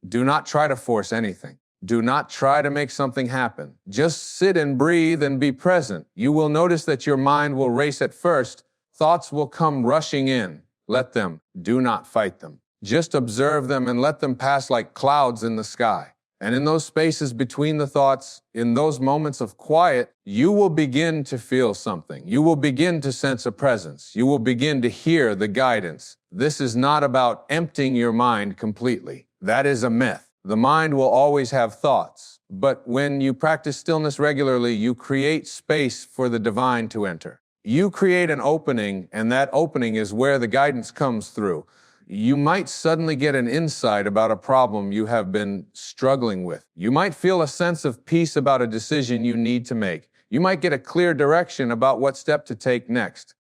Do not try to force anything. Do not try to make something happen. Just sit and breathe and be present. You will notice that your mind will race at first. Thoughts will come rushing in. Let them. Do not fight them. Just observe them and let them pass like clouds in the sky. And in those spaces between the thoughts, in those moments of quiet, you will begin to feel something. You will begin to sense a presence. You will begin to hear the guidance. This is not about emptying your mind completely. That is a myth. The mind will always have thoughts. But when you practice stillness regularly, you create space for the divine to enter. You create an opening, and that opening is where the guidance comes through. You might suddenly get an insight about a problem you have been struggling with. You might feel a sense of peace about a decision you need to make. You might get a clear direction about what step to take next.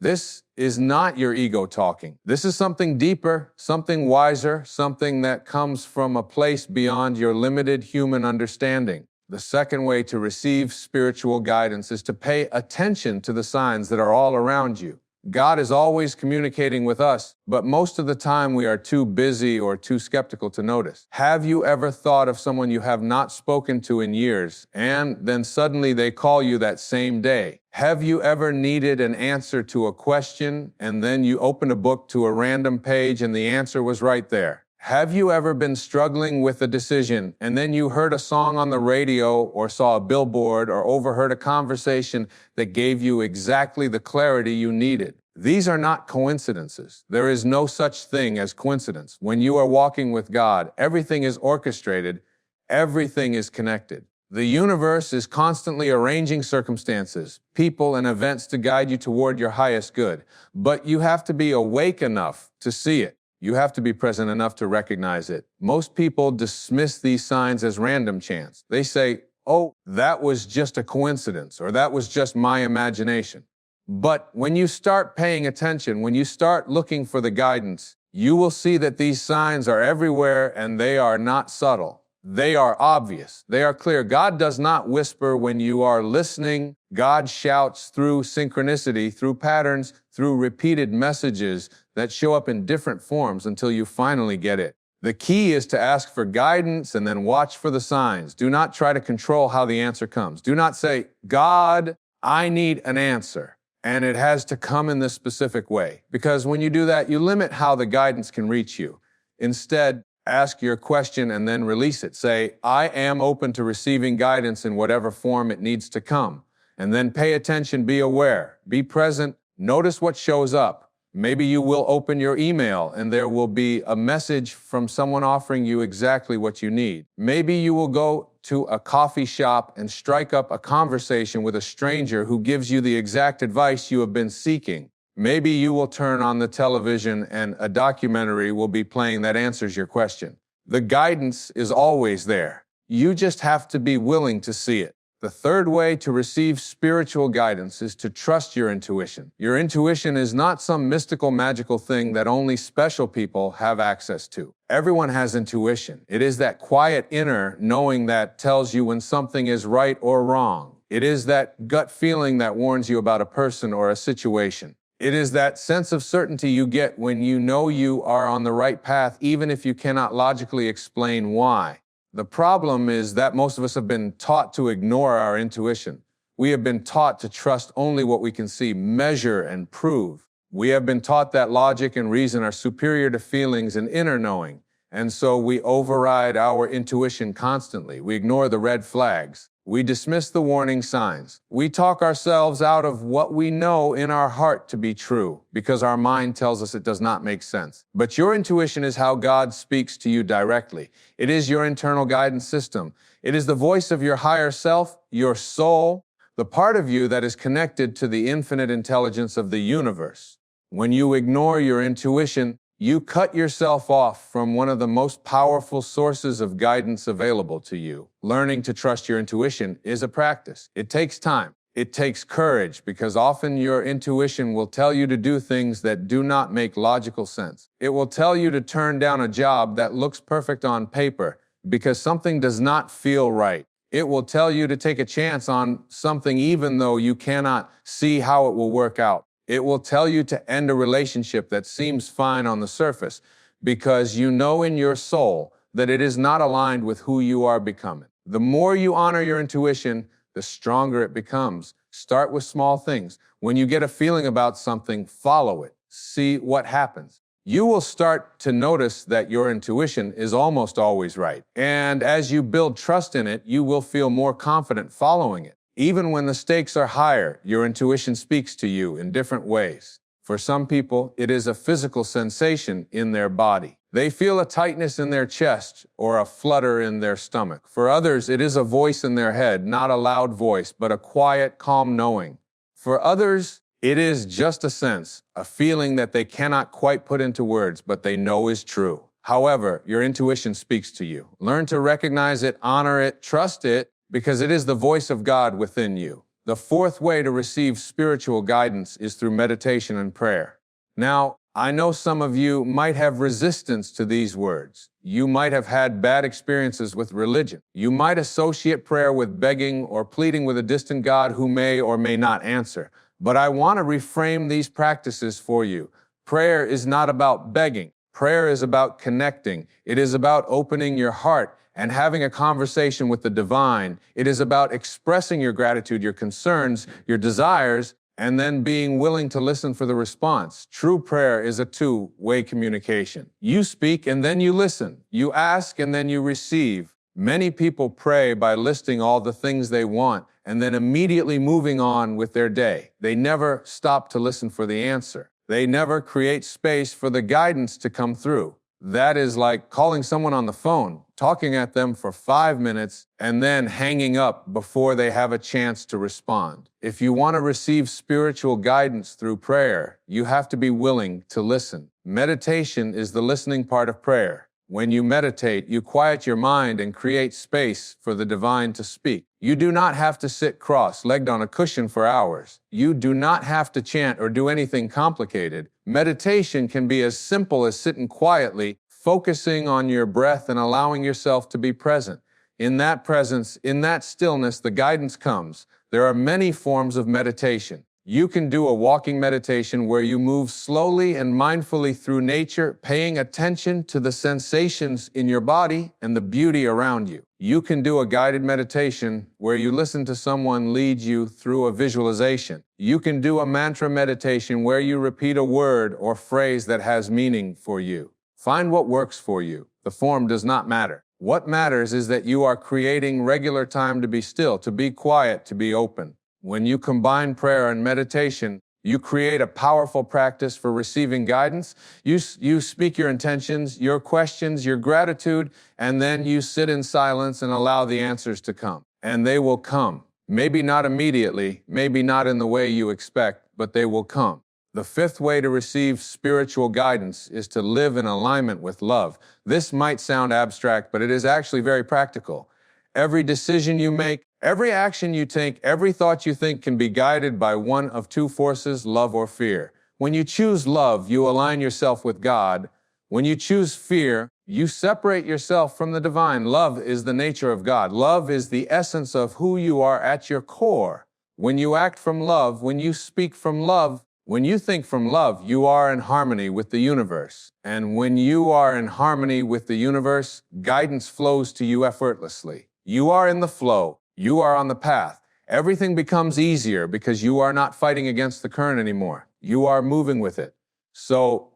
This is not your ego talking. This is something deeper, something wiser, something that comes from a place beyond your limited human understanding. The second way to receive spiritual guidance is to pay attention to the signs that are all around you. God is always communicating with us, but most of the time we are too busy or too skeptical to notice. Have you ever thought of someone you have not spoken to in years, and then suddenly they call you that same day? Have you ever needed an answer to a question, and then you opened a book to a random page and the answer was right there? Have you ever been struggling with a decision, and then you heard a song on the radio or saw a billboard or overheard a conversation that gave you exactly the clarity you needed? These are not coincidences. There is no such thing as coincidence. When you are walking with God, everything is orchestrated, everything is connected. The universe is constantly arranging circumstances, people, and events to guide you toward your highest good. But you have to be awake enough to see it. You have to be present enough to recognize it. Most people dismiss these signs as random chance. They say, oh, that was just a coincidence, or that was just my imagination. But when you start paying attention, when you start looking for the guidance, you will see that these signs are everywhere and they are not subtle. They are obvious. They are clear. God does not whisper when you are listening. God shouts through synchronicity, through patterns, through repeated messages that show up in different forms until you finally get it. The key is to ask for guidance and then watch for the signs. Do not try to control how the answer comes. Do not say, God, I need an answer, and it has to come in this specific way. Because when you do that, you limit how the guidance can reach you. Instead, ask your question and then release it. Say, I am open to receiving guidance in whatever form it needs to come. And then pay attention, be aware, be present, notice what shows up. Maybe you will open your email and there will be a message from someone offering you exactly what you need. Maybe you will go to a coffee shop and strike up a conversation with a stranger who gives you the exact advice you have been seeking. Maybe you will turn on the television and a documentary will be playing that answers your question. The guidance is always there. You just have to be willing to see it. The third way to receive spiritual guidance is to trust your intuition. Your intuition is not some mystical, magical thing that only special people have access to. Everyone has intuition. It is that quiet inner knowing that tells you when something is right or wrong. It is that gut feeling that warns you about a person or a situation. It is that sense of certainty you get when you know you are on the right path, even if you cannot logically explain why. The problem is that most of us have been taught to ignore our intuition. We have been taught to trust only what we can see, measure, and prove. We have been taught that logic and reason are superior to feelings and inner knowing. And so we override our intuition constantly. We ignore the red flags. We dismiss the warning signs. We talk ourselves out of what we know in our heart to be true because our mind tells us it does not make sense. But your intuition is how God speaks to you directly. It is your internal guidance system. It is the voice of your higher self, your soul, the part of you that is connected to the infinite intelligence of the universe. When you ignore your intuition, You cut yourself off from one of the most powerful sources of guidance available to you. Learning to trust your intuition is a practice. It takes time. It takes courage, because often your intuition will tell you to do things that do not make logical sense. It will tell you to turn down a job that looks perfect on paper because something does not feel right. It will tell you to take a chance on something even though you cannot see how it will work out. It will tell you to end a relationship that seems fine on the surface because you know in your soul that it is not aligned with who you are becoming. The more you honor your intuition, the stronger it becomes. Start with small things. When you get a feeling about something, follow it. See what happens. You will start to notice that your intuition is almost always right. And as you build trust in it, you will feel more confident following it. Even when the stakes are higher, your intuition speaks to you in different ways. For some people, it is a physical sensation in their body. They feel a tightness in their chest or a flutter in their stomach. For others, it is a voice in their head, not a loud voice, but a quiet, calm knowing. For others, it is just a sense, a feeling that they cannot quite put into words, but they know is true. However, your intuition speaks to you. Learn to recognize it, honor it, trust it, because it is the voice of God within you. The fourth way to receive spiritual guidance is through meditation and prayer. Now, I know some of you might have resistance to these words. You might have had bad experiences with religion. You might associate prayer with begging or pleading with a distant God who may or may not answer. But I want to reframe these practices for you. Prayer is not about begging. Prayer is about connecting. It is about opening your heart and having a conversation with the divine. It is about expressing your gratitude, your concerns, your desires, and then being willing to listen for the response. True prayer is a two-way communication. You speak and then you listen. You ask and then you receive. Many people pray by listing all the things they want and then immediately moving on with their day. They never stop to listen for the answer. They never create space for the guidance to come through. That is like calling someone on the phone, talking at them for 5 minutes, and then hanging up before they have a chance to respond. If you want to receive spiritual guidance through prayer, you have to be willing to listen. Meditation is the listening part of prayer. When you meditate, you quiet your mind and create space for the divine to speak. You do not have to sit cross-legged on a cushion for hours. You do not have to chant or do anything complicated. Meditation can be as simple as sitting quietly, focusing on your breath and allowing yourself to be present. In that presence, in that stillness, the guidance comes. There are many forms of meditation. You can do a walking meditation where you move slowly and mindfully through nature, paying attention to the sensations in your body and the beauty around you. You can do a guided meditation where you listen to someone lead you through a visualization. You can do a mantra meditation where you repeat a word or phrase that has meaning for you. Find what works for you. The form does not matter. What matters is that you are creating regular time to be still, to be quiet, to be open. When you combine prayer and meditation, you create a powerful practice for receiving guidance. You speak your intentions, your questions, your gratitude, and then you sit in silence and allow the answers to come. And they will come. Maybe not immediately, maybe not in the way you expect, but they will come. The fifth way to receive spiritual guidance is to live in alignment with love. This might sound abstract, but it is actually very practical. Every decision you make, every action you take, every thought you think can be guided by one of two forces, love or fear. When you choose love, you align yourself with God. When you choose fear, you separate yourself from the divine. Love is the nature of God. Love is the essence of who you are at your core. When you act from love, when you speak from love, when you think from love, you are in harmony with the universe. And when you are in harmony with the universe, guidance flows to you effortlessly. You are in the flow. You are on the path. Everything becomes easier because you are not fighting against the current anymore. You are moving with it. So,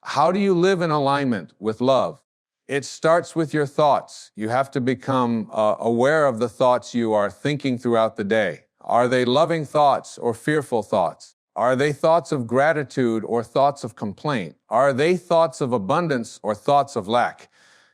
how do you live in alignment with love? It starts with your thoughts. You have to become aware of the thoughts you are thinking throughout the day. Are they loving thoughts or fearful thoughts? Are they thoughts of gratitude or thoughts of complaint? Are they thoughts of abundance or thoughts of lack?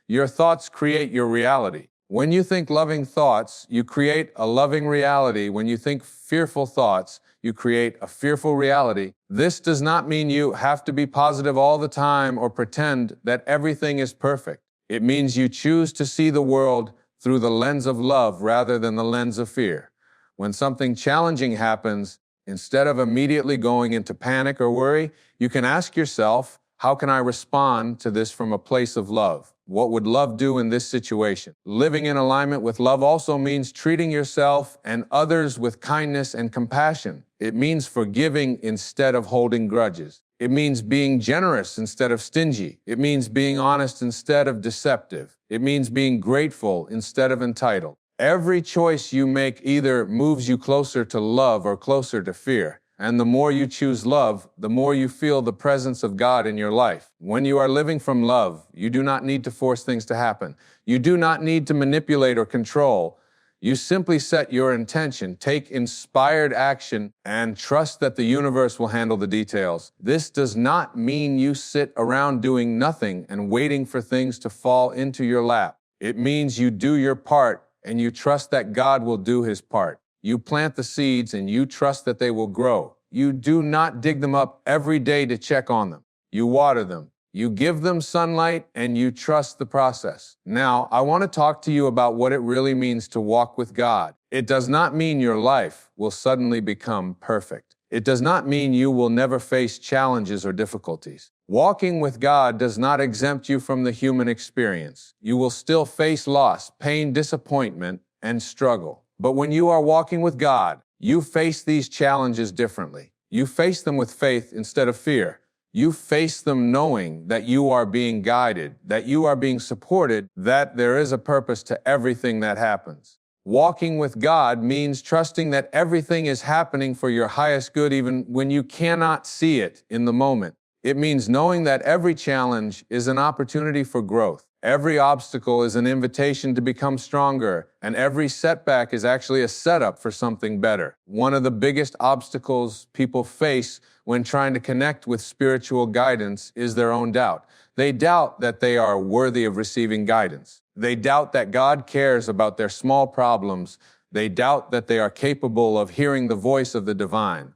Your thoughts create your reality. When you think loving thoughts, you create a loving reality. When you think fearful thoughts, you create a fearful reality. This does not mean you have to be positive all the time or pretend that everything is perfect. It means you choose to see the world through the lens of love rather than the lens of fear. When something challenging happens, instead of immediately going into panic or worry, you can ask yourself, how can I respond to this from a place of love? What would love do in this situation? Living in alignment with love also means treating yourself and others with kindness and compassion. It means forgiving instead of holding grudges. It means being generous instead of stingy. It means being honest instead of deceptive. It means being grateful instead of entitled. Every choice you make either moves you closer to love or closer to fear. And the more you choose love, the more you feel the presence of God in your life. When you are living from love, you do not need to force things to happen. You do not need to manipulate or control. You simply set your intention, take inspired action, and trust that the universe will handle the details. This does not mean you sit around doing nothing and waiting for things to fall into your lap. It means you do your part and you trust that God will do his part. You plant the seeds and you trust that they will grow. You do not dig them up every day to check on them. You water them. You give them sunlight and you trust the process. Now, I want to talk to you about what it really means to walk with God. It does not mean your life will suddenly become perfect. It does not mean you will never face challenges or difficulties. Walking with God does not exempt you from the human experience. You will still face loss, pain, disappointment, and struggle. But when you are walking with God, you face these challenges differently. You face them with faith instead of fear. You face them knowing that you are being guided, that you are being supported, that there is a purpose to everything that happens. Walking with God means trusting that everything is happening for your highest good even when you cannot see it in the moment. It means knowing that every challenge is an opportunity for growth. Every obstacle is an invitation to become stronger, and every setback is actually a setup for something better. One of the biggest obstacles people face when trying to connect with spiritual guidance is their own doubt. They doubt that they are worthy of receiving guidance. They doubt that God cares about their small problems. They doubt that they are capable of hearing the voice of the divine.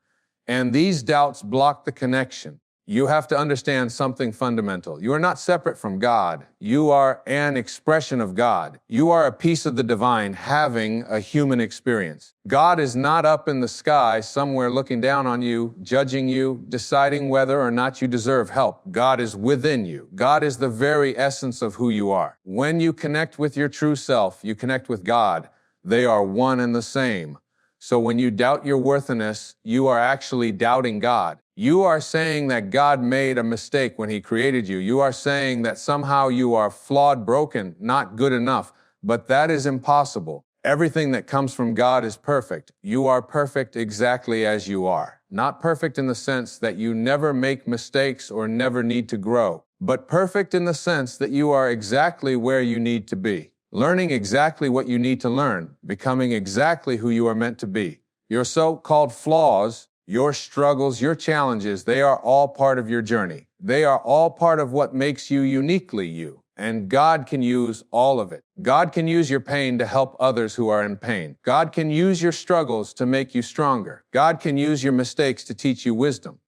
And these doubts block the connection. You have to understand something fundamental. You are not separate from God. You are an expression of God. You are a piece of the divine having a human experience. God is not up in the sky somewhere looking down on you, judging you, deciding whether or not you deserve help. God is within you. God is the very essence of who you are. When you connect with your true self, you connect with God. They are one and the same. So when you doubt your worthiness, you are actually doubting God. You are saying that God made a mistake when he created you. You are saying that somehow you are flawed, broken, not good enough. But that is impossible. Everything that comes from God is perfect. You are perfect exactly as you are. Not perfect in the sense that you never make mistakes or never need to grow, but perfect in the sense that you are exactly where you need to be. Learning exactly what you need to learn, becoming exactly who you are meant to be. Your so-called flaws, your struggles, your challenges, they are all part of your journey. They are all part of what makes you uniquely you. And God can use all of it. God can use your pain to help others who are in pain. God can use your struggles to make you stronger. God can use your mistakes to teach you wisdom.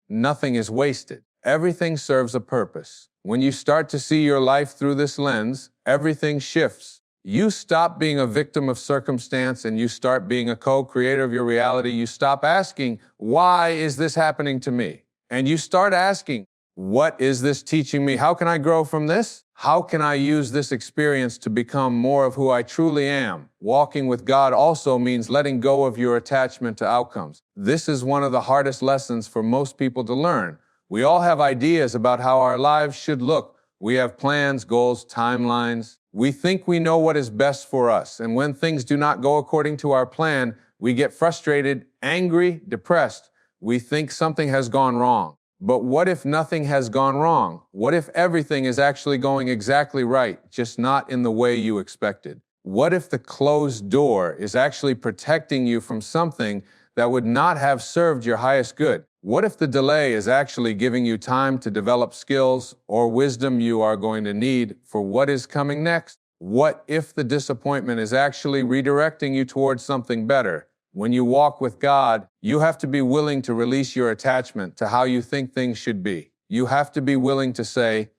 Nothing is wasted. Everything serves a purpose. When you start to see your life through this lens, everything shifts. You stop being a victim of circumstance and you start being a co-creator of your reality. You stop asking, why is this happening to me? And you start asking, what is this teaching me? How can I grow from this? How can I use this experience to become more of who I truly am? Walking with God also means letting go of your attachment to outcomes. This is one of the hardest lessons for most people to learn. We all have ideas about how our lives should look. We have plans, goals, timelines. We think we know what is best for us. And when things do not go according to our plan, we get frustrated, angry, depressed. We think something has gone wrong. But what if nothing has gone wrong? What if everything is actually going exactly right, just not in the way you expected? What if the closed door is actually protecting you from something that would not have served your highest good? What if the delay is actually giving you time to develop skills or wisdom you are going to need for what is coming next? What if the disappointment is actually redirecting you towards something better? When you walk with God, you have to be willing to release your attachment to how you think things should be. You have to be willing to say,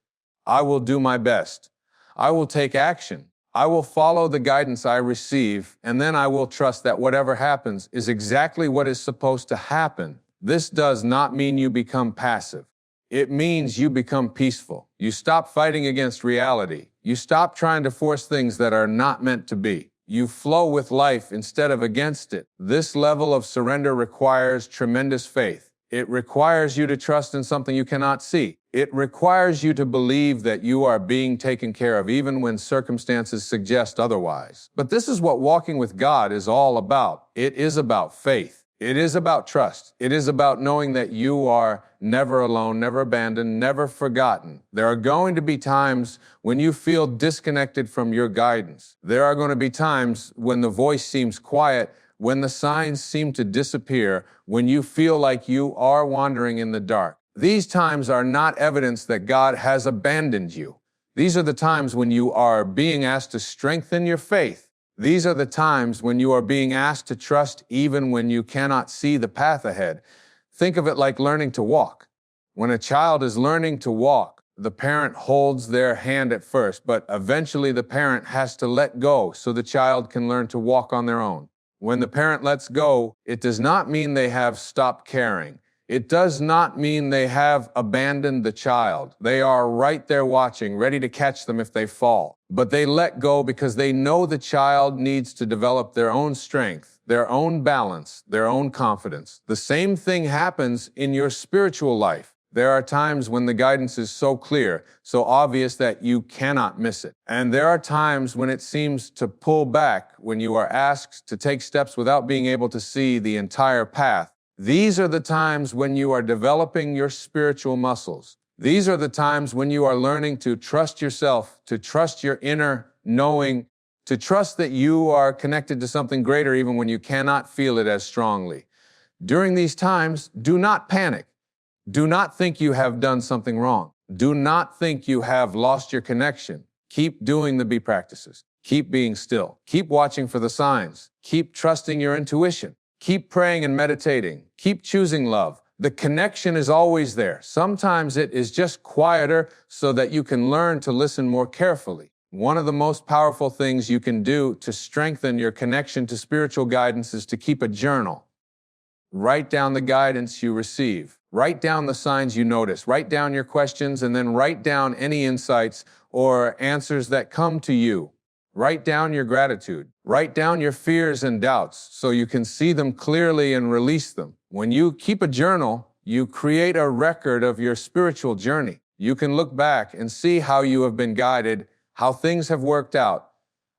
I will do my best. I will take action. I will follow the guidance I receive, and then I will trust that whatever happens is exactly what is supposed to happen. This does not mean you become passive. It means you become peaceful. You stop fighting against reality. You stop trying to force things that are not meant to be. You flow with life instead of against it. This level of surrender requires tremendous faith. It requires you to trust in something you cannot see. It requires you to believe that you are being taken care of even when circumstances suggest otherwise. But this is what walking with God is all about. It is about faith. It is about trust. It is about knowing that you are never alone, never abandoned, never forgotten. There are going to be times when you feel disconnected from your guidance. There are going to be times when the voice seems quiet, when the signs seem to disappear, when you feel like you are wandering in the dark. These times are not evidence that God has abandoned you. These are the times when you are being asked to strengthen your faith. These are the times when you are being asked to trust even when you cannot see the path ahead. Think of it like learning to walk. When a child is learning to walk, the parent holds their hand at first, but eventually the parent has to let go so the child can learn to walk on their own. When the parent lets go, it does not mean they have stopped caring. It does not mean they have abandoned the child. They are right there watching, ready to catch them if they fall. But they let go because they know the child needs to develop their own strength, their own balance, their own confidence. The same thing happens in your spiritual life. There are times when the guidance is so clear, so obvious that you cannot miss it. And there are times when it seems to pull back, when you are asked to take steps without being able to see the entire path. These are the times when you are developing your spiritual muscles. These are the times when you are learning to trust yourself, to trust your inner knowing, to trust that you are connected to something greater even when you cannot feel it as strongly. During these times, do not panic. Do not think you have done something wrong. Do not think you have lost your connection. Keep doing the B practices. Keep being still. Keep watching for the signs. Keep trusting your intuition. Keep praying and meditating. Keep choosing love. The connection is always there. Sometimes it is just quieter so that you can learn to listen more carefully. One of the most powerful things you can do to strengthen your connection to spiritual guidance is to keep a journal. Write down the guidance you receive. Write down the signs you notice. Write down your questions and then write down any insights or answers that come to you. Write down your gratitude. Write down your fears and doubts so you can see them clearly and release them. When you keep a journal, you create a record of your spiritual journey. You can look back and see how you have been guided, how things have worked out,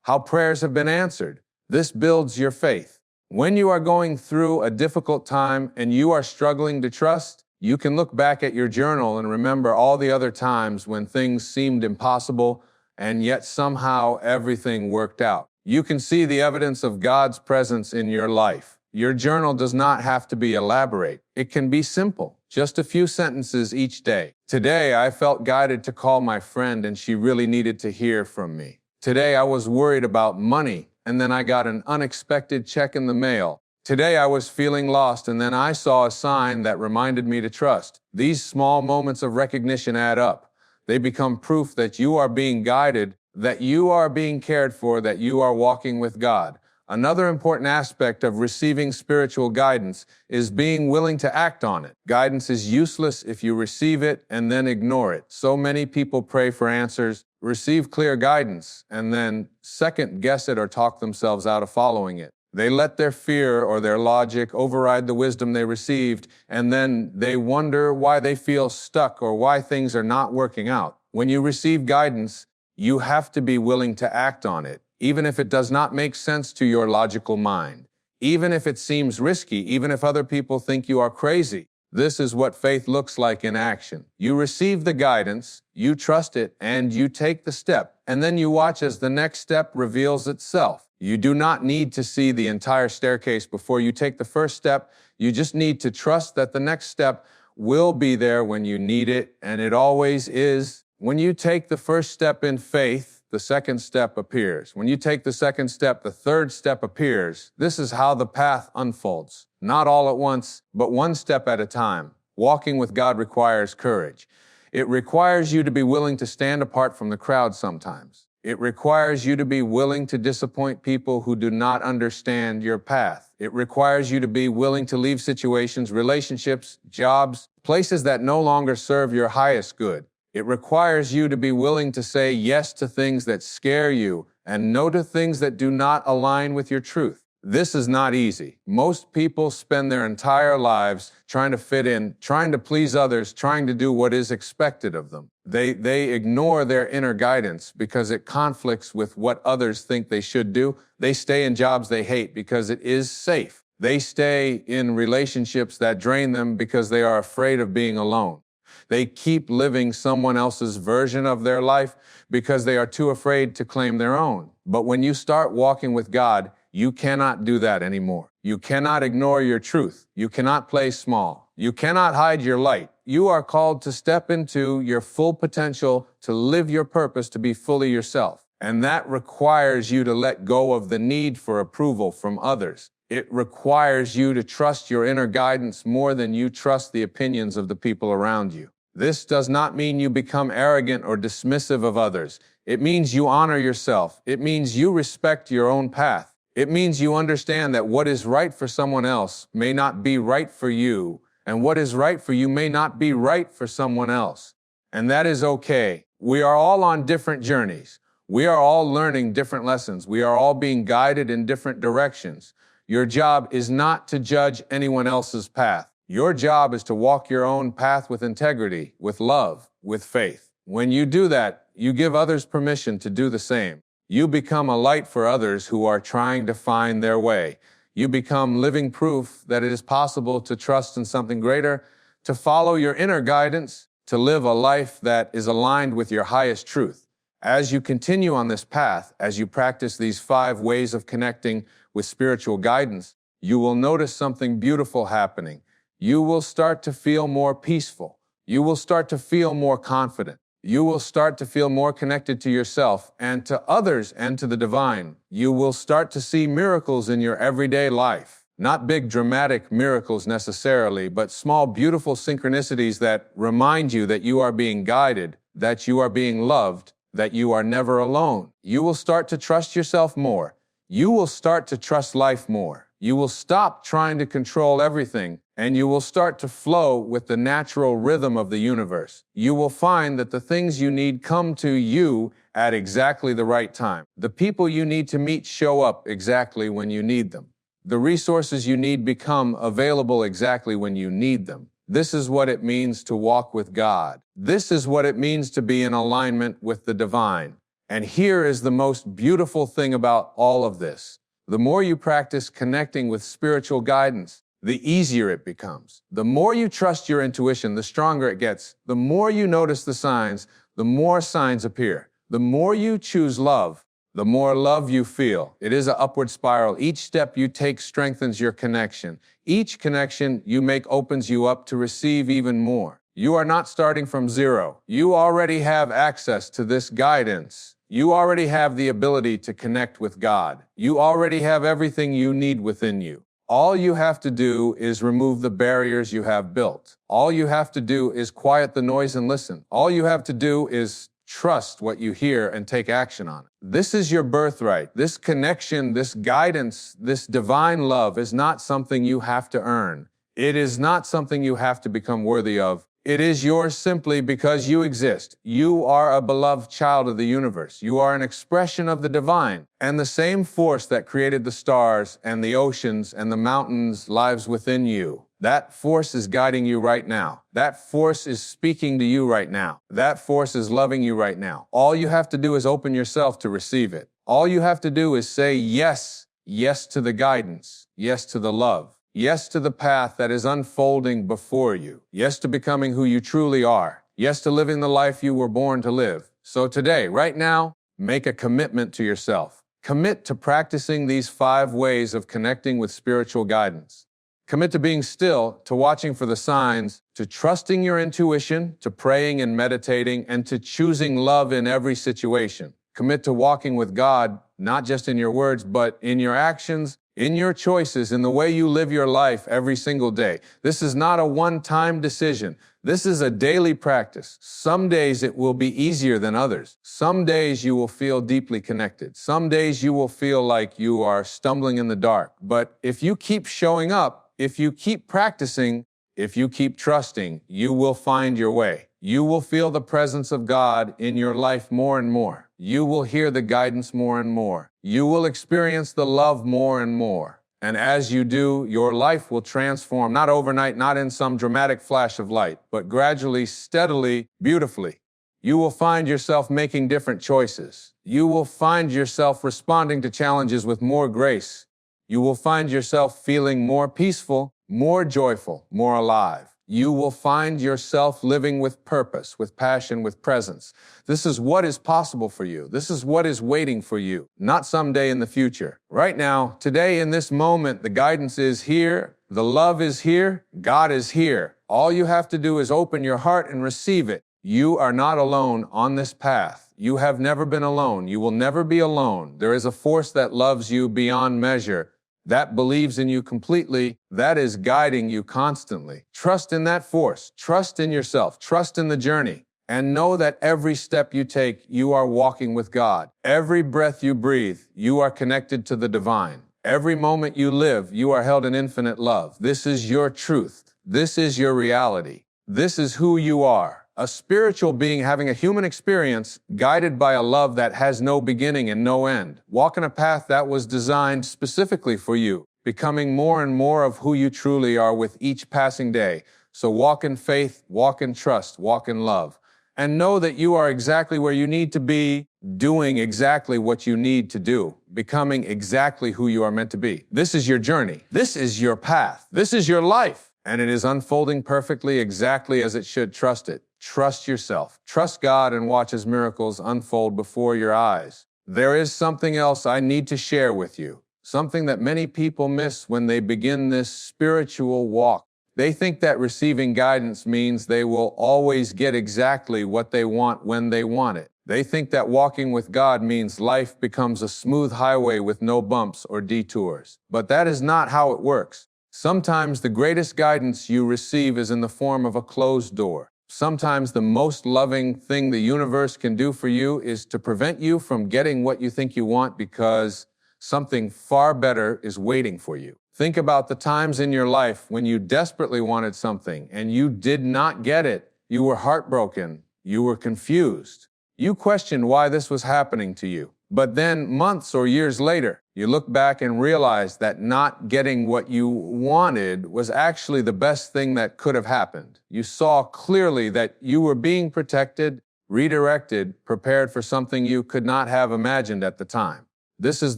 how prayers have been answered. This builds your faith. When you are going through a difficult time and you are struggling to trust, you can look back at your journal and remember all the other times when things seemed impossible and yet somehow everything worked out. You can see the evidence of God's presence in your life. Your journal does not have to be elaborate. It can be simple, just a few sentences each day. Today, I felt guided to call my friend and she really needed to hear from me. Today, I was worried about money and then I got an unexpected check in the mail. Today, I was feeling lost and then I saw a sign that reminded me to trust. These small moments of recognition add up. They become proof that you are being guided, that you are being cared for, that you are walking with God. Another important aspect of receiving spiritual guidance is being willing to act on it. Guidance is useless if you receive it and then ignore it. So many people pray for answers, receive clear guidance, and then second guess it or talk themselves out of following it. They let their fear or their logic override the wisdom they received, and then they wonder why they feel stuck or why things are not working out. When you receive guidance, you have to be willing to act on it, even if it does not make sense to your logical mind, even if it seems risky, even if other people think you are crazy. This is what faith looks like in action. You receive the guidance, you trust it, and you take the step, and then you watch as the next step reveals itself. You do not need to see the entire staircase before you take the first step. You just need to trust that the next step will be there when you need it, and it always is. When you take the first step in faith, the second step appears. When you take the second step, the third step appears. This is how the path unfolds. Not all at once, but one step at a time. Walking with God requires courage. It requires you to be willing to stand apart from the crowd sometimes. It requires you to be willing to disappoint people who do not understand your path. It requires you to be willing to leave situations, relationships, jobs, places that no longer serve your highest good. It requires you to be willing to say yes to things that scare you and no to things that do not align with your truth. This is not easy. Most people spend their entire lives trying to fit in, trying to please others, trying to do what is expected of them. They ignore their inner guidance because it conflicts with what others think they should do. They stay in jobs they hate because it is safe. They stay in relationships that drain them because they are afraid of being alone. They keep living someone else's version of their life because they are too afraid to claim their own. But when you start walking with God, you cannot do that anymore. You cannot ignore your truth. You cannot play small. You cannot hide your light. You are called to step into your full potential, to live your purpose, to be fully yourself. And that requires you to let go of the need for approval from others. It requires you to trust your inner guidance more than you trust the opinions of the people around you. This does not mean you become arrogant or dismissive of others. It means you honor yourself. It means you respect your own path. It means you understand that what is right for someone else may not be right for you, and what is right for you may not be right for someone else. And that is okay. We are all on different journeys. We are all learning different lessons. We are all being guided in different directions. Your job is not to judge anyone else's path. Your job is to walk your own path with integrity, with love, with faith. When you do that, you give others permission to do the same. You become a light for others who are trying to find their way. You become living proof that it is possible to trust in something greater, to follow your inner guidance, to live a life that is aligned with your highest truth. As you continue on this path, as you practice these 5 ways of connecting with spiritual guidance, you will notice something beautiful happening. You will start to feel more peaceful. You will start to feel more confident. You will start to feel more connected to yourself and to others and to the divine. You will start to see miracles in your everyday life. Not big dramatic miracles necessarily, but small beautiful synchronicities that remind you that you are being guided, that you are being loved, that you are never alone. You will start to trust yourself more. You will start to trust life more. You will stop trying to control everything, and you will start to flow with the natural rhythm of the universe. You will find that the things you need come to you at exactly the right time. The people you need to meet show up exactly when you need them. The resources you need become available exactly when you need them. This is what it means to walk with God. This is what it means to be in alignment with the divine. And here is the most beautiful thing about all of this. The more you practice connecting with spiritual guidance, the easier it becomes. The more you trust your intuition, the stronger it gets. The more you notice the signs, the more signs appear. The more you choose love, the more love you feel. It is an upward spiral. Each step you take strengthens your connection. Each connection you make opens you up to receive even more. You are not starting from zero. You already have access to this guidance. You already have the ability to connect with God. You already have everything you need within you. All you have to do is remove the barriers you have built. All you have to do is quiet the noise and listen. All you have to do is trust what you hear and take action on it. This is your birthright. This connection, this guidance, this divine love is not something you have to earn. It is not something you have to become worthy of. It is yours simply because you exist. You are a beloved child of the universe. You are an expression of the divine. And the same force that created the stars and the oceans and the mountains lives within you. That force is guiding you right now. That force is speaking to you right now. That force is loving you right now. All you have to do is open yourself to receive it. All you have to do is say yes. Yes to the guidance. Yes to the love. Yes to the path that is unfolding before you. Yes to becoming who you truly are. Yes to living the life you were born to live. So today, right now, make a commitment to yourself. Commit to practicing these 5 ways of connecting with spiritual guidance. Commit to being still, to watching for the signs, to trusting your intuition, to praying and meditating, and to choosing love in every situation. Commit to walking with God, not just in your words, but in your actions, in your choices, in the way you live your life every single day. This is not a one-time decision. This is a daily practice. Some days it will be easier than others. Some days you will feel deeply connected. Some days you will feel like you are stumbling in the dark. But if you keep showing up, if you keep practicing, if you keep trusting, you will find your way. You will feel the presence of God in your life more and more. You will hear the guidance more and more. You will experience the love more and more. And as you do, your life will transform, not overnight, not in some dramatic flash of light, but gradually, steadily, beautifully. You will find yourself making different choices. You will find yourself responding to challenges with more grace. You will find yourself feeling more peaceful, more joyful, more alive. You will find yourself living with purpose, with passion, with presence. This is what is possible for you. This is what is waiting for you, not someday in the future. Right now, today, in this moment, the guidance is here, the love is here, God is here. All you have to do is open your heart and receive it. You are not alone on this path. You have never been alone. You will never be alone. There is a force that loves you beyond measure, that believes in you completely, that is guiding you constantly. Trust in that force. Trust in yourself. Trust in the journey. And know that every step you take, you are walking with God. Every breath you breathe, you are connected to the divine. Every moment you live, you are held in infinite love. This is your truth. This is your reality. This is who you are. A spiritual being having a human experience guided by a love that has no beginning and no end. Walk in a path that was designed specifically for you, becoming more and more of who you truly are with each passing day. So walk in faith, walk in trust, walk in love. And know that you are exactly where you need to be, doing exactly what you need to do, becoming exactly who you are meant to be. This is your journey. This is your path. This is your life. And it is unfolding perfectly exactly as it should. Trust it. Trust yourself. Trust God and watch His miracles unfold before your eyes. There is something else I need to share with you, something that many people miss when they begin this spiritual walk. They think that receiving guidance means they will always get exactly what they want when they want it. They think that walking with God means life becomes a smooth highway with no bumps or detours. But that is not how it works. Sometimes the greatest guidance you receive is in the form of a closed door. Sometimes the most loving thing the universe can do for you is to prevent you from getting what you think you want because something far better is waiting for you. Think about the times in your life when you desperately wanted something and you did not get it. You were heartbroken. You were confused. You questioned why this was happening to you. But then months or years later, you look back and realize that not getting what you wanted was actually the best thing that could have happened. You saw clearly that you were being protected, redirected, prepared for something you could not have imagined at the time. This is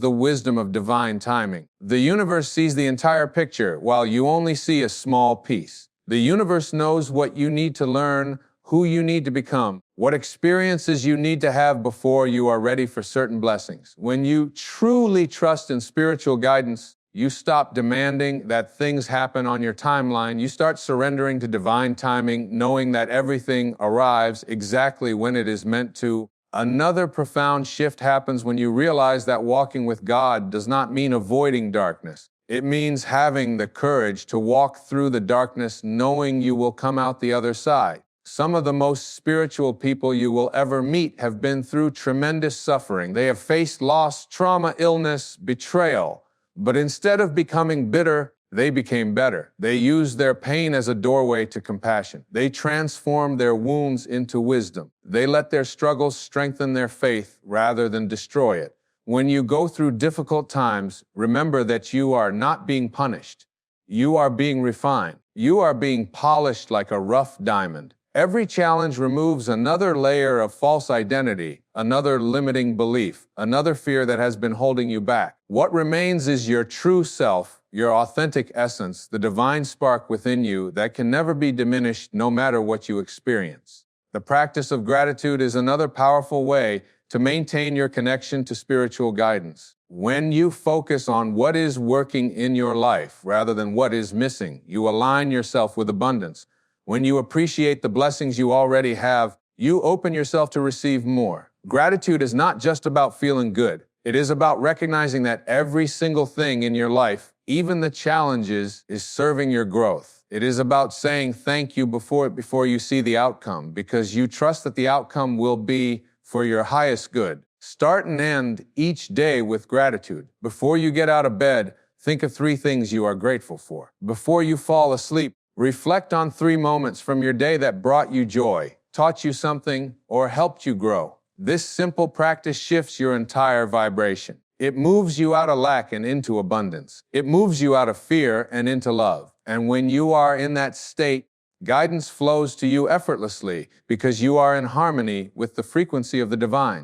the wisdom of divine timing. The universe sees the entire picture while you only see a small piece. The universe knows what you need to learn, who you need to become, what experiences you need to have before you are ready for certain blessings. When you truly trust in spiritual guidance, you stop demanding that things happen on your timeline. You start surrendering to divine timing, knowing that everything arrives exactly when it is meant to. Another profound shift happens when you realize that walking with God does not mean avoiding darkness. It means having the courage to walk through the darkness, knowing you will come out the other side. Some of the most spiritual people you will ever meet have been through tremendous suffering. They have faced loss, trauma, illness, betrayal. But instead of becoming bitter, they became better. They used their pain as a doorway to compassion. They transformed their wounds into wisdom. They let their struggles strengthen their faith rather than destroy it. When you go through difficult times, remember that you are not being punished. You are being refined. You are being polished like a rough diamond. Every challenge removes another layer of false identity, another limiting belief, another fear that has been holding you back. What remains is your true self, your authentic essence, the divine spark within you that can never be diminished no matter what you experience. The practice of gratitude is another powerful way to maintain your connection to spiritual guidance. When you focus on what is working in your life rather than what is missing, you align yourself with abundance. When you appreciate the blessings you already have, you open yourself to receive more. Gratitude is not just about feeling good. It is about recognizing that every single thing in your life, even the challenges, is serving your growth. It is about saying thank you before you see the outcome, because you trust that the outcome will be for your highest good. Start and end each day with gratitude. Before you get out of bed, think of 3 things you are grateful for. Before you fall asleep, reflect on 3 moments from your day that brought you joy, taught you something, or helped you grow. This simple practice shifts your entire vibration. It moves you out of lack and into abundance. It moves you out of fear and into love. And when you are in that state, guidance flows to you effortlessly because you are in harmony with the frequency of the divine.